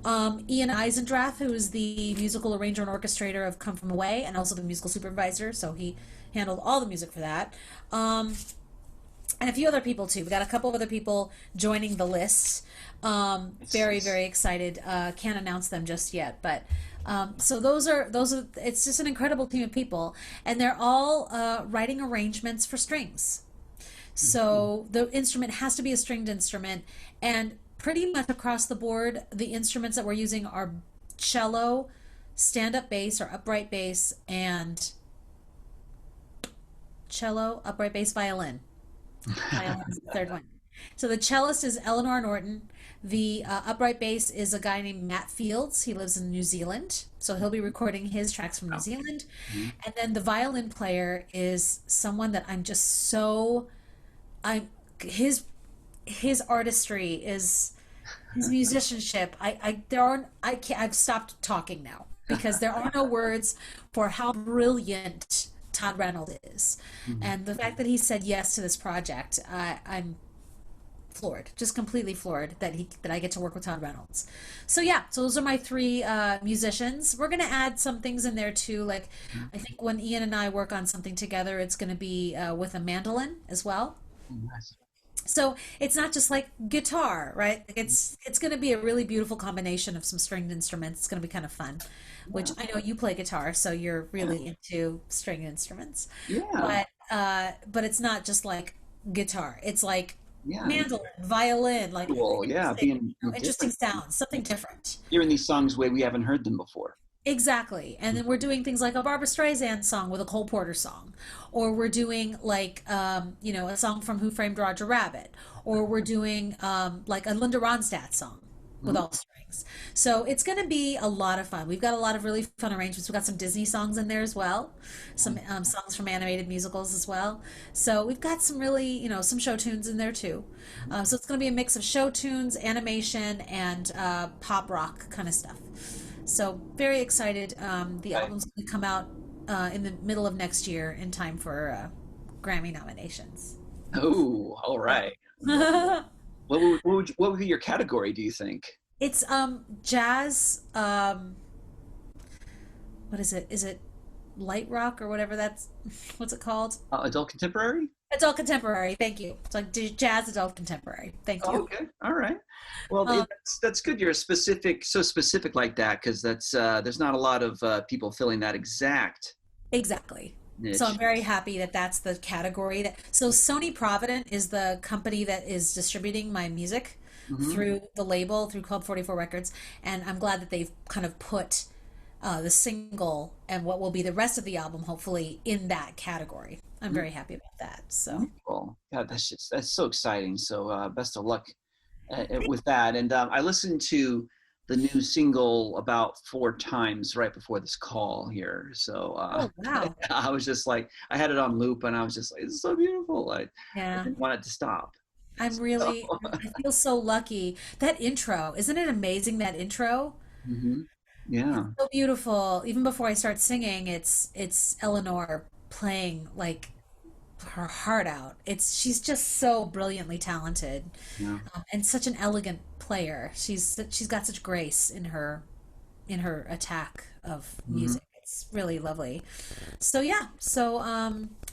Ian Eisendrath, who is the musical arranger and orchestrator of Come From Away, and also the musical supervisor, so he handled all the music for that. And a few other people too. We got a couple of other people joining the list. Very, very excited. Can't announce them just yet, but so those are. It's just an incredible team of people, and they're all writing arrangements for strings. So the instrument has to be a stringed instrument, and pretty much across the board, the instruments that we're using are cello, stand-up bass or upright bass, and cello, upright bass, violin. Violin is the third one. So the cellist is Eleanor Norton. The upright bass is a guy named Matt Fields. He lives in New Zealand, so he'll be recording his tracks from New Zealand. Mhm. And then the violin player is someone that I'm just so I'm his artistry is his musicianship. I there are I can't I've stopped talking now because there are no words for how brilliant Todd Reynolds is. Mhm. And the fact that he said yes to this project, I'm floored, just completely floored that I get to work with Todd Reynolds. So yeah, so those are my three musicians. We're gonna add some things in there too. Like I think when Ian and I work on something together, it's gonna be with a mandolin as well. Nice. So it's not just like guitar, right? Like it's going to be a really beautiful combination of some stringed instruments. It's going to be kind of fun, which Yeah. I know you play guitar, so you're Yeah. really into stringed instruments. Yeah. But it's not just like guitar. It's like Yeah. mandolin, violin, like Cool. Yeah. interesting, Being interesting different. sounds, something different. Hearing these songs the way we haven't heard them before. Exactly. And then we're doing things like a Barbara Streisand song with a Cole Porter song. Or we're doing like a song from Who Framed Roger Rabbit. Or we're doing like a Linda Ronstadt song with Mhm. all strings. So it's going to be a lot of fun. We've got a lot of really fun arrangements. We've got some Disney songs in there as well, some songs from animated musicals as well. So we've got some really, some show tunes in there too. So it's going to be a mix of show tunes, animation, and pop rock kind of stuff. So very excited. The Right. album's going to come out in the middle of next year in time for Grammy nominations. Oh, all right. What would be your category, do you think? It's jazz. What is it? Is it light rock or whatever that's what's it called? Adult contemporary? Adult contemporary. Thank you. It's like jazz adult contemporary. Thank Oh, you. okay. All right. Well, Um, that's good. You're so specific like that, because that's there's not a lot of people filling that exact exactly. So I'm niche. very happy that that's the category that. So Sony Provident is the company that is distributing my music Hmm. through the label through Club 44 Records, and I'm glad that they've kind of put the single and what will be the rest of the album hopefully in that category. I'm very happy about that. So Well, yeah, that's so exciting. So best of luck with that. And I listened to the new single about 4 times right before this call here. So oh wow. I was just like, I had it on loop, and I was just like, it's so beautiful. I Yeah. didn't want it to stop. I'm So, really, I feel so lucky. That intro, isn't it amazing that intro? hmm. It's Yeah. so beautiful. Even before I start singing, it's Eleanor playing like her heart out. It's she's just so brilliantly talented, Yeah. and such an elegant player. She's got such grace in her attack of Hmm. music. It's really lovely. So yeah,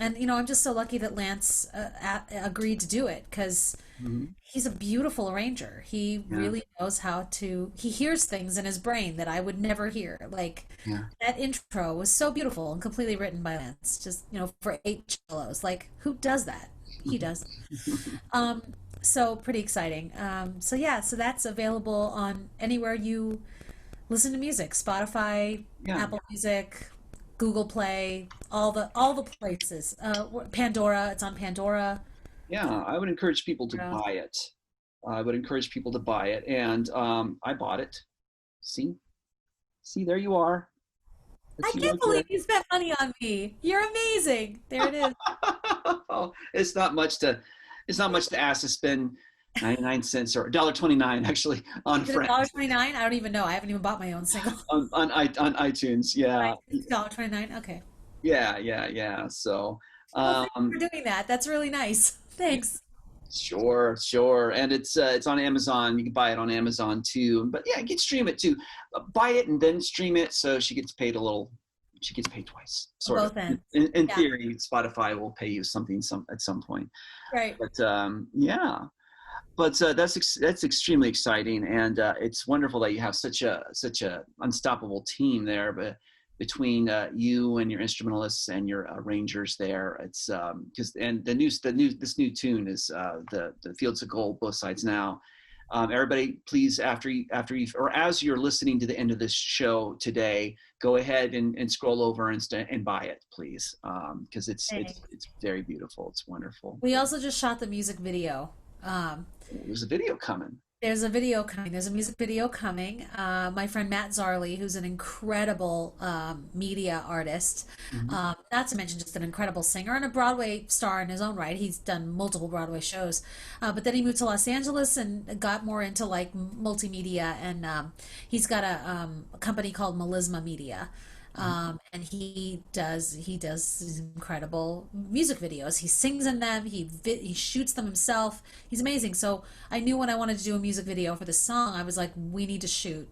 and I'm just so lucky that Lance agreed to do it because Hmm. he's a beautiful arranger. He Yeah. really knows how to. He hears things in his brain that I would never hear. Like Yeah. that intro was so beautiful and completely written by Lance. Just for 8 cellos. Like who does that? He does. Um, so pretty exciting. So yeah, so that's available on anywhere you listen to music, Spotify, Yeah. Apple Music, Google Play, all the places. Pandora, it's on Pandora. Yeah. I would encourage people to Uh, buy it. I would encourage people to buy it, and I bought it. See, see, there you are. I That's you can't right believe there. you spent money on me. You're amazing. There it is. Oh, it's not much to ask to spend 99 cents or $1.29 actually on Is it friends $1.29? I don't even know. I haven't even bought my own single. on iTunes. Yeah. Right. It's $1.29. Okay. Yeah. So, Well, thanks um, for doing that. That's really nice. Thanks. sure. And it's on Amazon. You can buy it on Amazon too. But yeah, you can stream it too. Buy it and then stream it, so she gets paid twice, On sort of. both ends. In Yeah. theory, Spotify will pay you something at some point. Right. But yeah. But that's extremely exciting, and it's wonderful that you have such a unstoppable team there. But between you and your instrumentalists and your arrangers there, it's because and this new tune is the Fields of Gold, Both Sides Now. Everybody, please, after you or as you're listening to the end of this show today, go ahead and scroll over and buy it, please, because Thanks. it's very beautiful. It's wonderful. We also just shot the music video. Um, There's a video coming. There's a video coming. There's a music video coming. My friend Matt Zarley, who's an incredible media artist, Mhm. not to mention just an incredible singer and a Broadway star in his own right. He's done multiple Broadway shows, but then he moved to Los Angeles and got more into like multimedia. And he's got a company called Melisma Media. And he does these incredible music videos. He sings in them. He shoots them himself. He's amazing. So I knew when I wanted to do a music video for this song, I was like, we need to shoot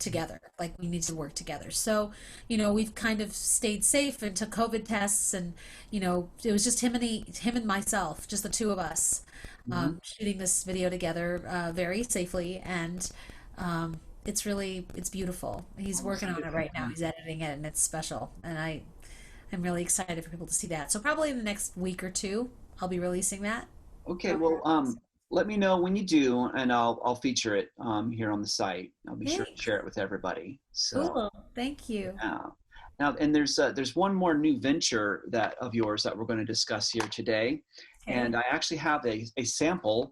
together. Like we need to work together. So, we've kind of stayed safe and took COVID tests, and it was just him and myself, just the two of us, Mhm. shooting this video together very safely, and it's beautiful. He's Oh, working on it right now. He's editing it, and it's special. And I'm really excited for people to see that. So probably in the next week or two, I'll be releasing that. okay. Well, let me know when you do, and I'll feature it here on the site. I'll be sure to Thanks. share it with everybody. So Cool. Thank you. yeah. Now, and there's one more new venture that of yours that we're going to discuss here today, and Okay. I actually have a sample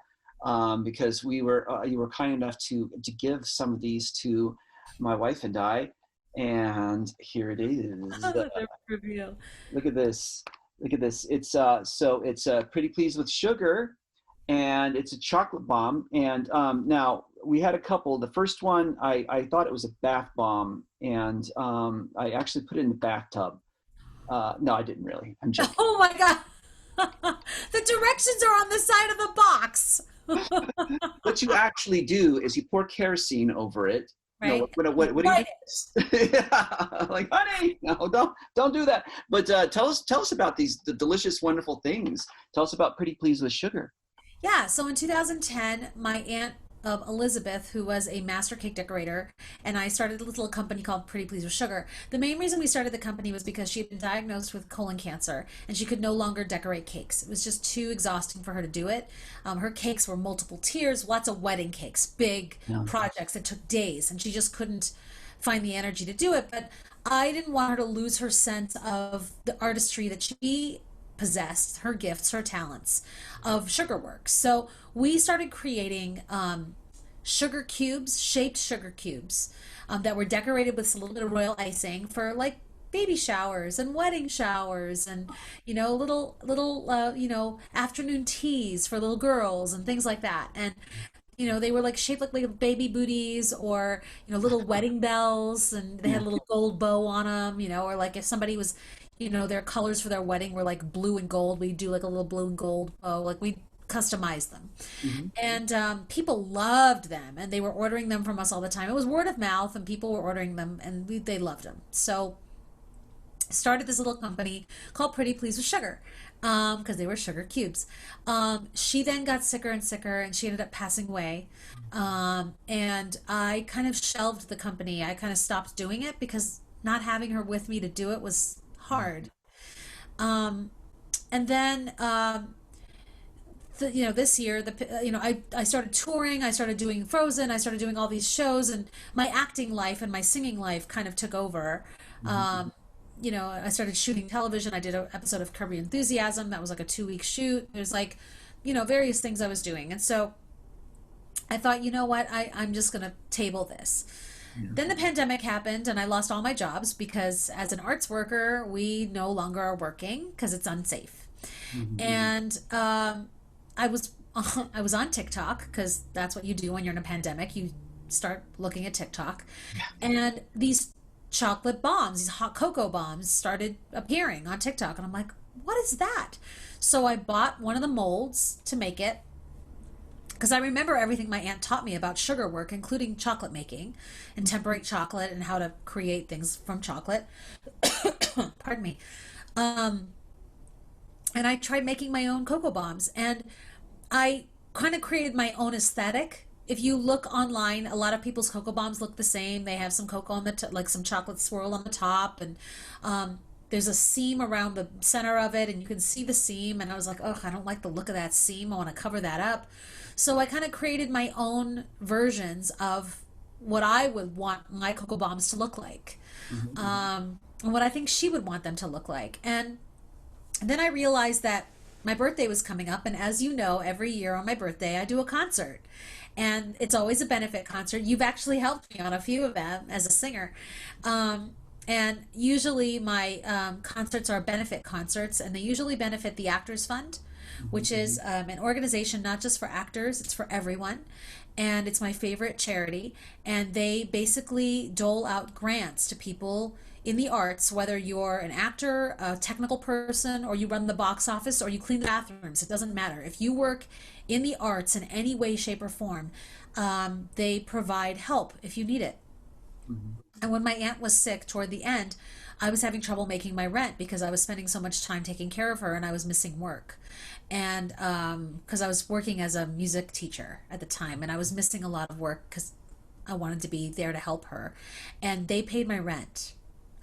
because you were kind enough to give some of these to my wife and I, and here it is. The reveal. Look at this. Look at this. It's Pretty Pleased with Sugar, and it's a chocolate bomb. And now we had a couple. The first one, I thought it was a bath bomb, and I actually put it in the bathtub. No, I didn't really. I'm joking. Oh my God. The directions are on the side of the box. What you actually do is you pour kerosene over it. No, Right? what do you Right. do? Yeah, like, honey, no, don't do that. But tell us about the delicious, wonderful things. Tell us about Pretty Pleased with Sugar. Yeah, so in 2010, my aunt Elizabeth, who was a master cake decorator, and I started a little company called Pretty Please with Sugar. The main reason we started the company was because she had been diagnosed with colon cancer and she could no longer decorate cakes. It was just too exhausting for her to do it. Her cakes were multiple tiers, lots of wedding cakes, big Yeah. projects that took days, and she just couldn't find the energy to do it. But I didn't want her to lose her sense of the artistry that she possessed, her gifts, her talents of sugar work. So we started creating sugar cubes, shaped sugar cubes that were decorated with a little bit of royal icing for like baby showers and wedding showers, and little afternoon teas for little girls and things like that. And they were like shaped like little baby booties, or little wedding bells, and they had Yeah. a little gold bow on them, or like if somebody was, their colors for their wedding were like blue and gold, we do like a little blue and gold bow, like we customize them. Mhm. And people loved them, and they were ordering them from us all the time. It was word of mouth, and people were ordering them, and they loved them. So started this little company called Pretty Please with Sugar, because they were sugar cubes. She then got sicker and sicker, and she ended up passing away. And I kind of shelved the company. I kind of stopped doing it because not having her with me to do it was hard. Um, and then this year, I started touring, I started doing Frozen, I started doing all these shows, and my acting life and my singing life kind of took over. Mhm. I started shooting television. I did an episode of Curb Your Enthusiasm. That was like a 2 week shoot. There's like, various things I was doing. And so I thought, you know what, I'm just going to table this. Yeah. Then the pandemic happened, and I lost all my jobs because as an arts worker, we no longer are working because it's unsafe. Mhm. And I was I was on TikTok because that's what you do when you're in a pandemic. You start looking at TikTok, and these chocolate bombs, these hot cocoa bombs, started appearing on TikTok, and I'm like, what is that? So I bought one of the molds to make it because I remember everything my aunt taught me about sugar work, including chocolate making and temperate chocolate and how to create things from chocolate. Pardon me. Um, and I tried making my own cocoa bombs, and I kind of created my own aesthetic. If you look online, a lot of people's cocoa bombs look the same. They have some cocoa on the like some chocolate swirl on the top, and there's a seam around the center of it, and you can see the seam. And I was like, oh, I don't like the look of that seam. I want to cover that up. So I kind of created my own versions of what I would want my cocoa bombs to look like, Mhm. and what I think she would want them to look like. And then I realized that my birthday was coming up, and as you know, every year on my birthday, I do a concert. And it's always a benefit concert. You've actually helped me on a few of them as a singer. And usually my concerts are benefit concerts, and they usually benefit the Actors Fund, which is Mhm. an organization not just for actors, it's for everyone. And it's my favorite charity. And they basically dole out grants to people in the arts, whether you're an actor, a technical person, or you run the box office, or you clean the bathrooms. It doesn't matter. If you work in the arts in any way, shape, or form, they provide help if you need it. Mhm. And when my aunt was sick toward the end, I was having trouble making my rent because I was spending so much time taking care of her and I was missing work. And because I was working as a music teacher at the time and I was missing a lot of work because I wanted to be there to help her. And they paid my rent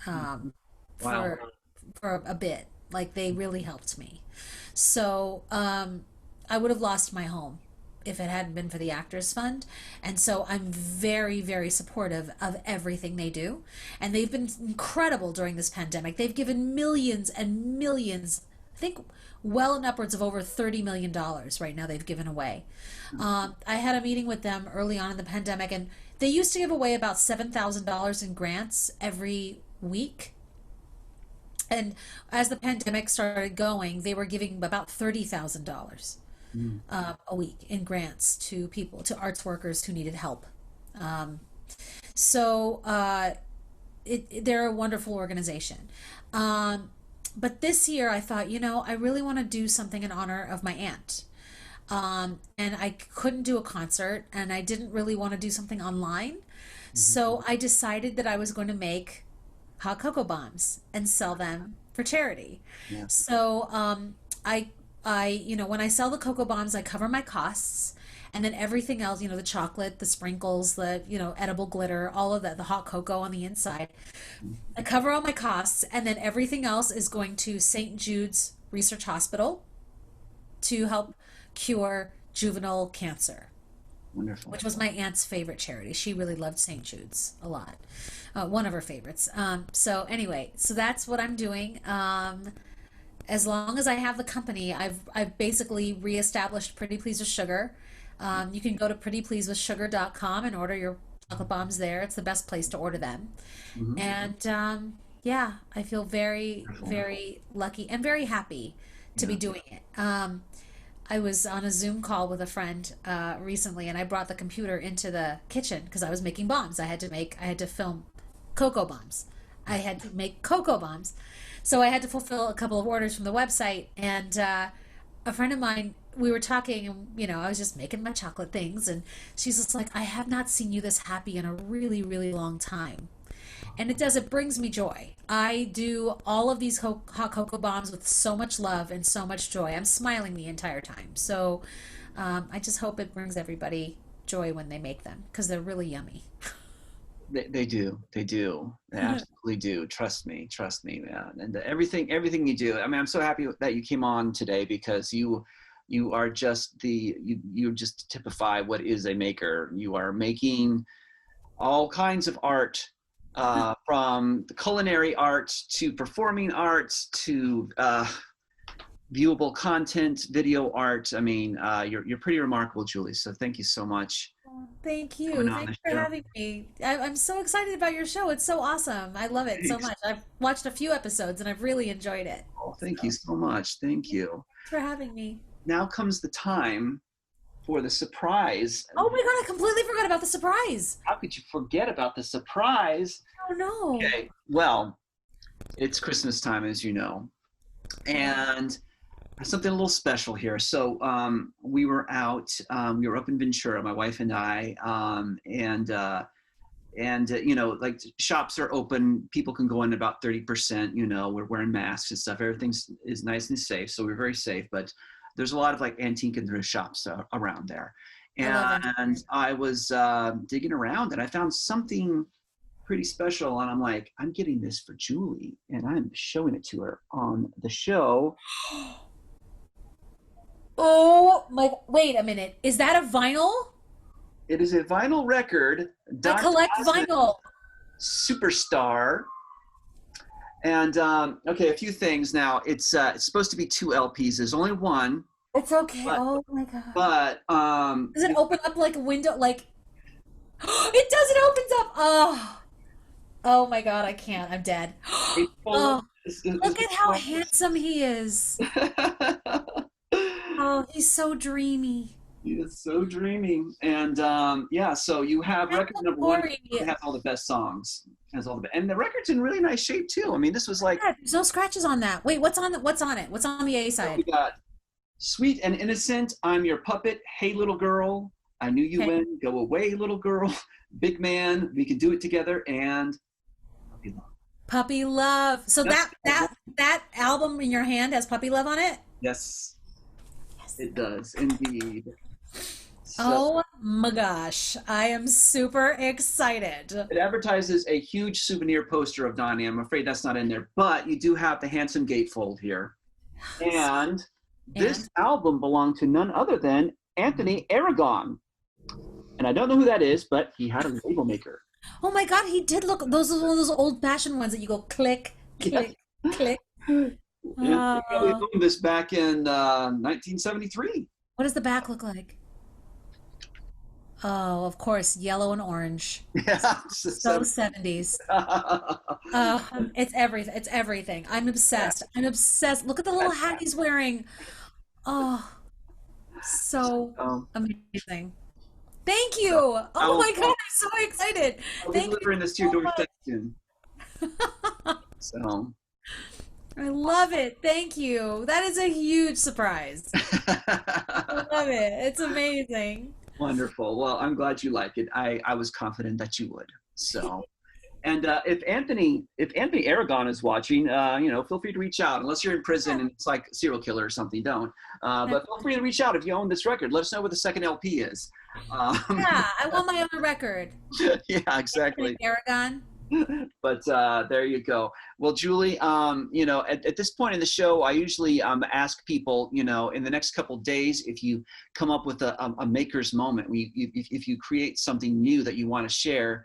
um, Wow. for a bit. Like they really helped me. So I would have lost my home if it hadn't been for the Actors Fund. And so I'm very, very supportive of everything they do. And they've been incredible during this pandemic. They've given millions and millions, I think well and upwards of over $30 million right now they've given away. I had a meeting with them early on in the pandemic, and they used to give away about $7,000 in grants every week. And as the pandemic started going, they were giving about $30,000 Mm. a week in grants to people, to arts workers who needed help. Um, so they're a wonderful organization. Um, but this year I thought, I really want to do something in honor of my aunt. And I couldn't do a concert, and I didn't really want to do something online. Mhm. So I decided that I was going to make hot cocoa bombs and sell them for charity. Yeah. So I when I sell the cocoa bombs, I cover my costs, and then everything else, the chocolate, the sprinkles, the edible glitter, all of that, the hot cocoa on the inside. I cover all my costs, and then everything else is going to St. Jude's Research Hospital to help cure juvenile cancer, Wonderful. which was my aunt's favorite charity. She really loved St. Jude's a lot. One of her favorites. So anyway, so that's what I'm doing. As long as I have the company, I've basically reestablished Pretty Please with Sugar. You can go to prettypleasewithsugar.com and order your chocolate bombs there. It's the best place to order them. Mhm. And yeah, I feel very, Wonderful. very lucky and very happy to be Yeah. doing it. I was on a Zoom call with a friend recently, and I brought the computer into the kitchen because I was making bombs. I had to film cocoa bombs. I had to make cocoa bombs. So I had to fulfill a couple of orders from the website. And a friend of mine, we were talking, and I was just making my chocolate things, and she's just like, I have not seen you this happy in a really, really long time. And it brings me joy. I do all of these hot cocoa bombs with so much love and so much joy. I'm smiling the entire time. So I just hope it brings everybody joy when they make them because they're really yummy. They do. They do. They absolutely do. Trust me. Trust me, man. And everything you do. I mean, I'm so happy that you came on today because you are just you just typify what is a maker. You are making all kinds of art, from the culinary arts to performing arts to viewable content, video art. I mean, you're pretty remarkable, Julie. So thank you so much Thank for coming you. on Thanks the for show. having me. I'm so excited about your show. It's so awesome. I love it so Thanks. much. I've watched a few episodes and I've really enjoyed it. Oh, thank you So, so much. Thank yeah, you. thanks for having me. Now comes the time for the surprise. Oh my God, I completely forgot about the surprise. How could you forget about the surprise? Oh no. Okay, well, it's Christmas time, as you know, Yeah. and something a little special here. So we were out, we were up in Ventura, my wife and I, like shops are open, people can go in about 30%. We're wearing masks and stuff. Everything's is nice and safe, so we're very safe. But there's a lot of like antique and thrift shops around there, I love and engineering. I was digging around and I found something pretty special, and I'm like, I'm getting this for Julie, and I'm showing it to her on the show. Oh my, wait a minute. Is that a vinyl? It is a vinyl record, I Dr. collect vinyl. Superstar. And okay, a few things. Now it's supposed to be two LPs. There's only one, It's okay. but Oh my God. but Does it open up like a window? Like, it does. It opens up. Oh, oh my God. I can't. I'm dead. it's full. Oh, look at how handsome he is. Oh, he's so dreamy. He is so dreamy. And yeah, so you have That's record the number one. story. It has all the best songs. Has all and the record's in really nice shape too. I mean, this was like, Yeah, there's no scratches on that. Wait, what's on it? What's on the A so we side? got Sweet and Innocent, I'm Your Puppet, Hey Little Girl, I knew you Okay. when. Go away, little girl. Big man. We can do it together. And puppy love. Puppy Love. So Yes. that album in your hand has Puppy Love on it? Yes, Yes. it does indeed. So Oh my gosh. I am super excited. it advertises a huge souvenir poster of Donnie. I'm afraid that's not in there, but you do have the handsome gatefold here. And this And album belonged to none other than Anthony Aragon. And I don't know who that is, but he had a label maker. oh my God, he did look, those are one of those old-fashioned ones that you go click, Yes. click, click. And he probably Uh, owned this back in 1973. what does the back look like? Oh, of course, yellow and orange. Yeah. So 70s. It's everything. It's everything. I'm obsessed. I'm obsessed. Look at the little hat he's wearing. Oh, so um, amazing. Thank you. I Oh will, my God, I'm so excited. I'll be Thank you delivering this to your so much. doorstep soon. So I love it. Thank you. That is a huge surprise. I love it. It's amazing. wonderful. Well, I'm glad you like it. I was confident that you would. So, and if Anthony Aragon is watching, feel free to reach out. Unless you're in prison and it's like a serial killer or something, don't. But feel free to reach out if you own this record. Let us know what the second LP is. Yeah, I want my own record. Yeah, exactly. Aragon. But there you go. Well, Julie, at this point in the show, I usually ask people, in the next couple of days, if you come up with a maker's moment, if you create something new that you want to share,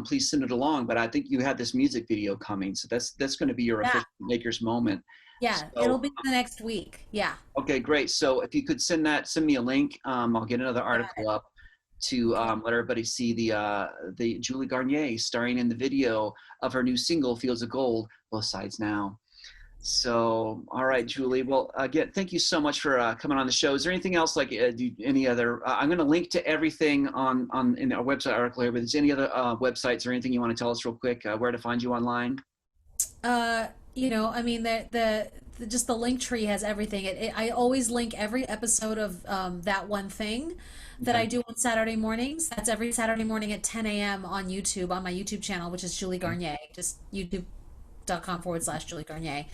please send it along. But I think you had this music video coming, so that's going to be your Yeah. official maker's moment. Yeah, it'll So, be the next week. Yeah. okay, great. So if you could send me a link, I'll get another article up to let everybody see the Julie Garnyé starring in the video of her new single "Fields of Gold." Both sides now. So, all right, Julie. Well, again, thank you so much for coming on the show. Is there anything else, like any other? I'm going to link to everything in our website article here. But is there any other websites or anything you want to tell us real quick where to find you online? I mean, just the link tree has everything. I always link every episode of that one thing that Okay. I do on Saturday mornings. That's every Saturday morning at 10 a.m. on YouTube, on my YouTube channel, which is Julie Garnyé, just youtube.com/Julie Garnyé.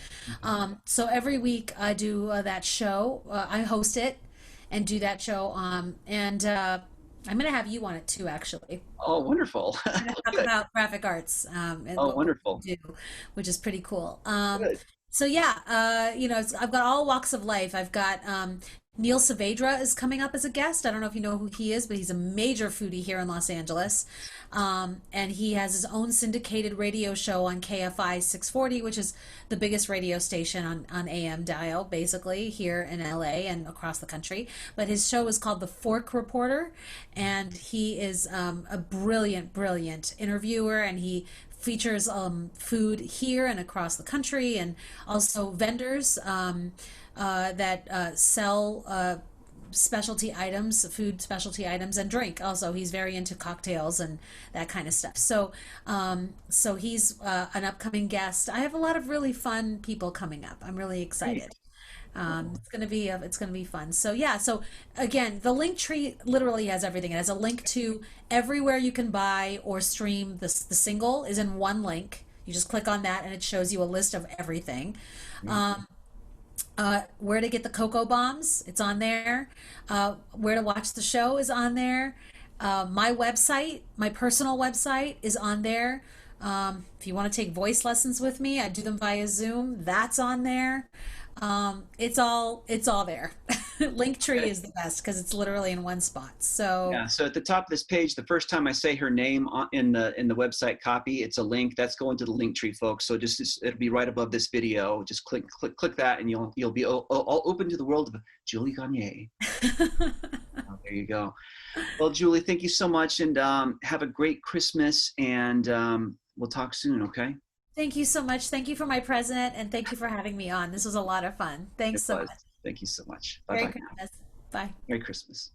So every week I do that show. I host it and do that show. And I'm going to have you on it too, actually. Oh, wonderful. Going to talk Good. about graphic arts and Oh, what we wonderful. do, which is pretty cool. Good. So yeah, I've got all walks of life. I've got Neil Saavedra is coming up as a guest. I don't know if you know who he is, but he's a major foodie here in Los Angeles. And he has his own syndicated radio show on KFI 640, which is the biggest radio station on AM dial, basically, here in LA and across the country. But his show is called The Fork Reporter, and he is a brilliant, brilliant interviewer, and he features food here and across the country, and also vendors that sell specialty items, food specialty items, and drink. Also, he's very into cocktails and that kind of stuff. So he's an upcoming guest. I have a lot of really fun people coming up. I'm really Great. excited. It's gonna be fun. So yeah. So again, the link tree literally has everything. It has a link to everywhere you can buy or stream the single is in one link. You just click on that and it shows you a list of everything. Um, where to get the cocoa bombs, it's on there. Where to watch the show is on there. My website, my personal website, is on there. If you want to take voice lessons with me, I do them via Zoom. That's on there. It's all there. Linktree is the best because it's literally in one spot. So Yeah. So at the top of this page, the first time I say her name in the website copy, it's a link that's going to the link tree, folks. So it'll be right above this video. Just click that, and you'll be all open to the world of Julie Garnyé. Oh, there you go. Well, Julie, thank you so much, and have a great Christmas, and we'll talk soon. Okay? thank you so much. Thank you for my present and thank you for having me on. This was a lot of fun. Thanks It so was. much. Thank you so much. Bye Merry bye now. Christmas. Bye. Merry Christmas.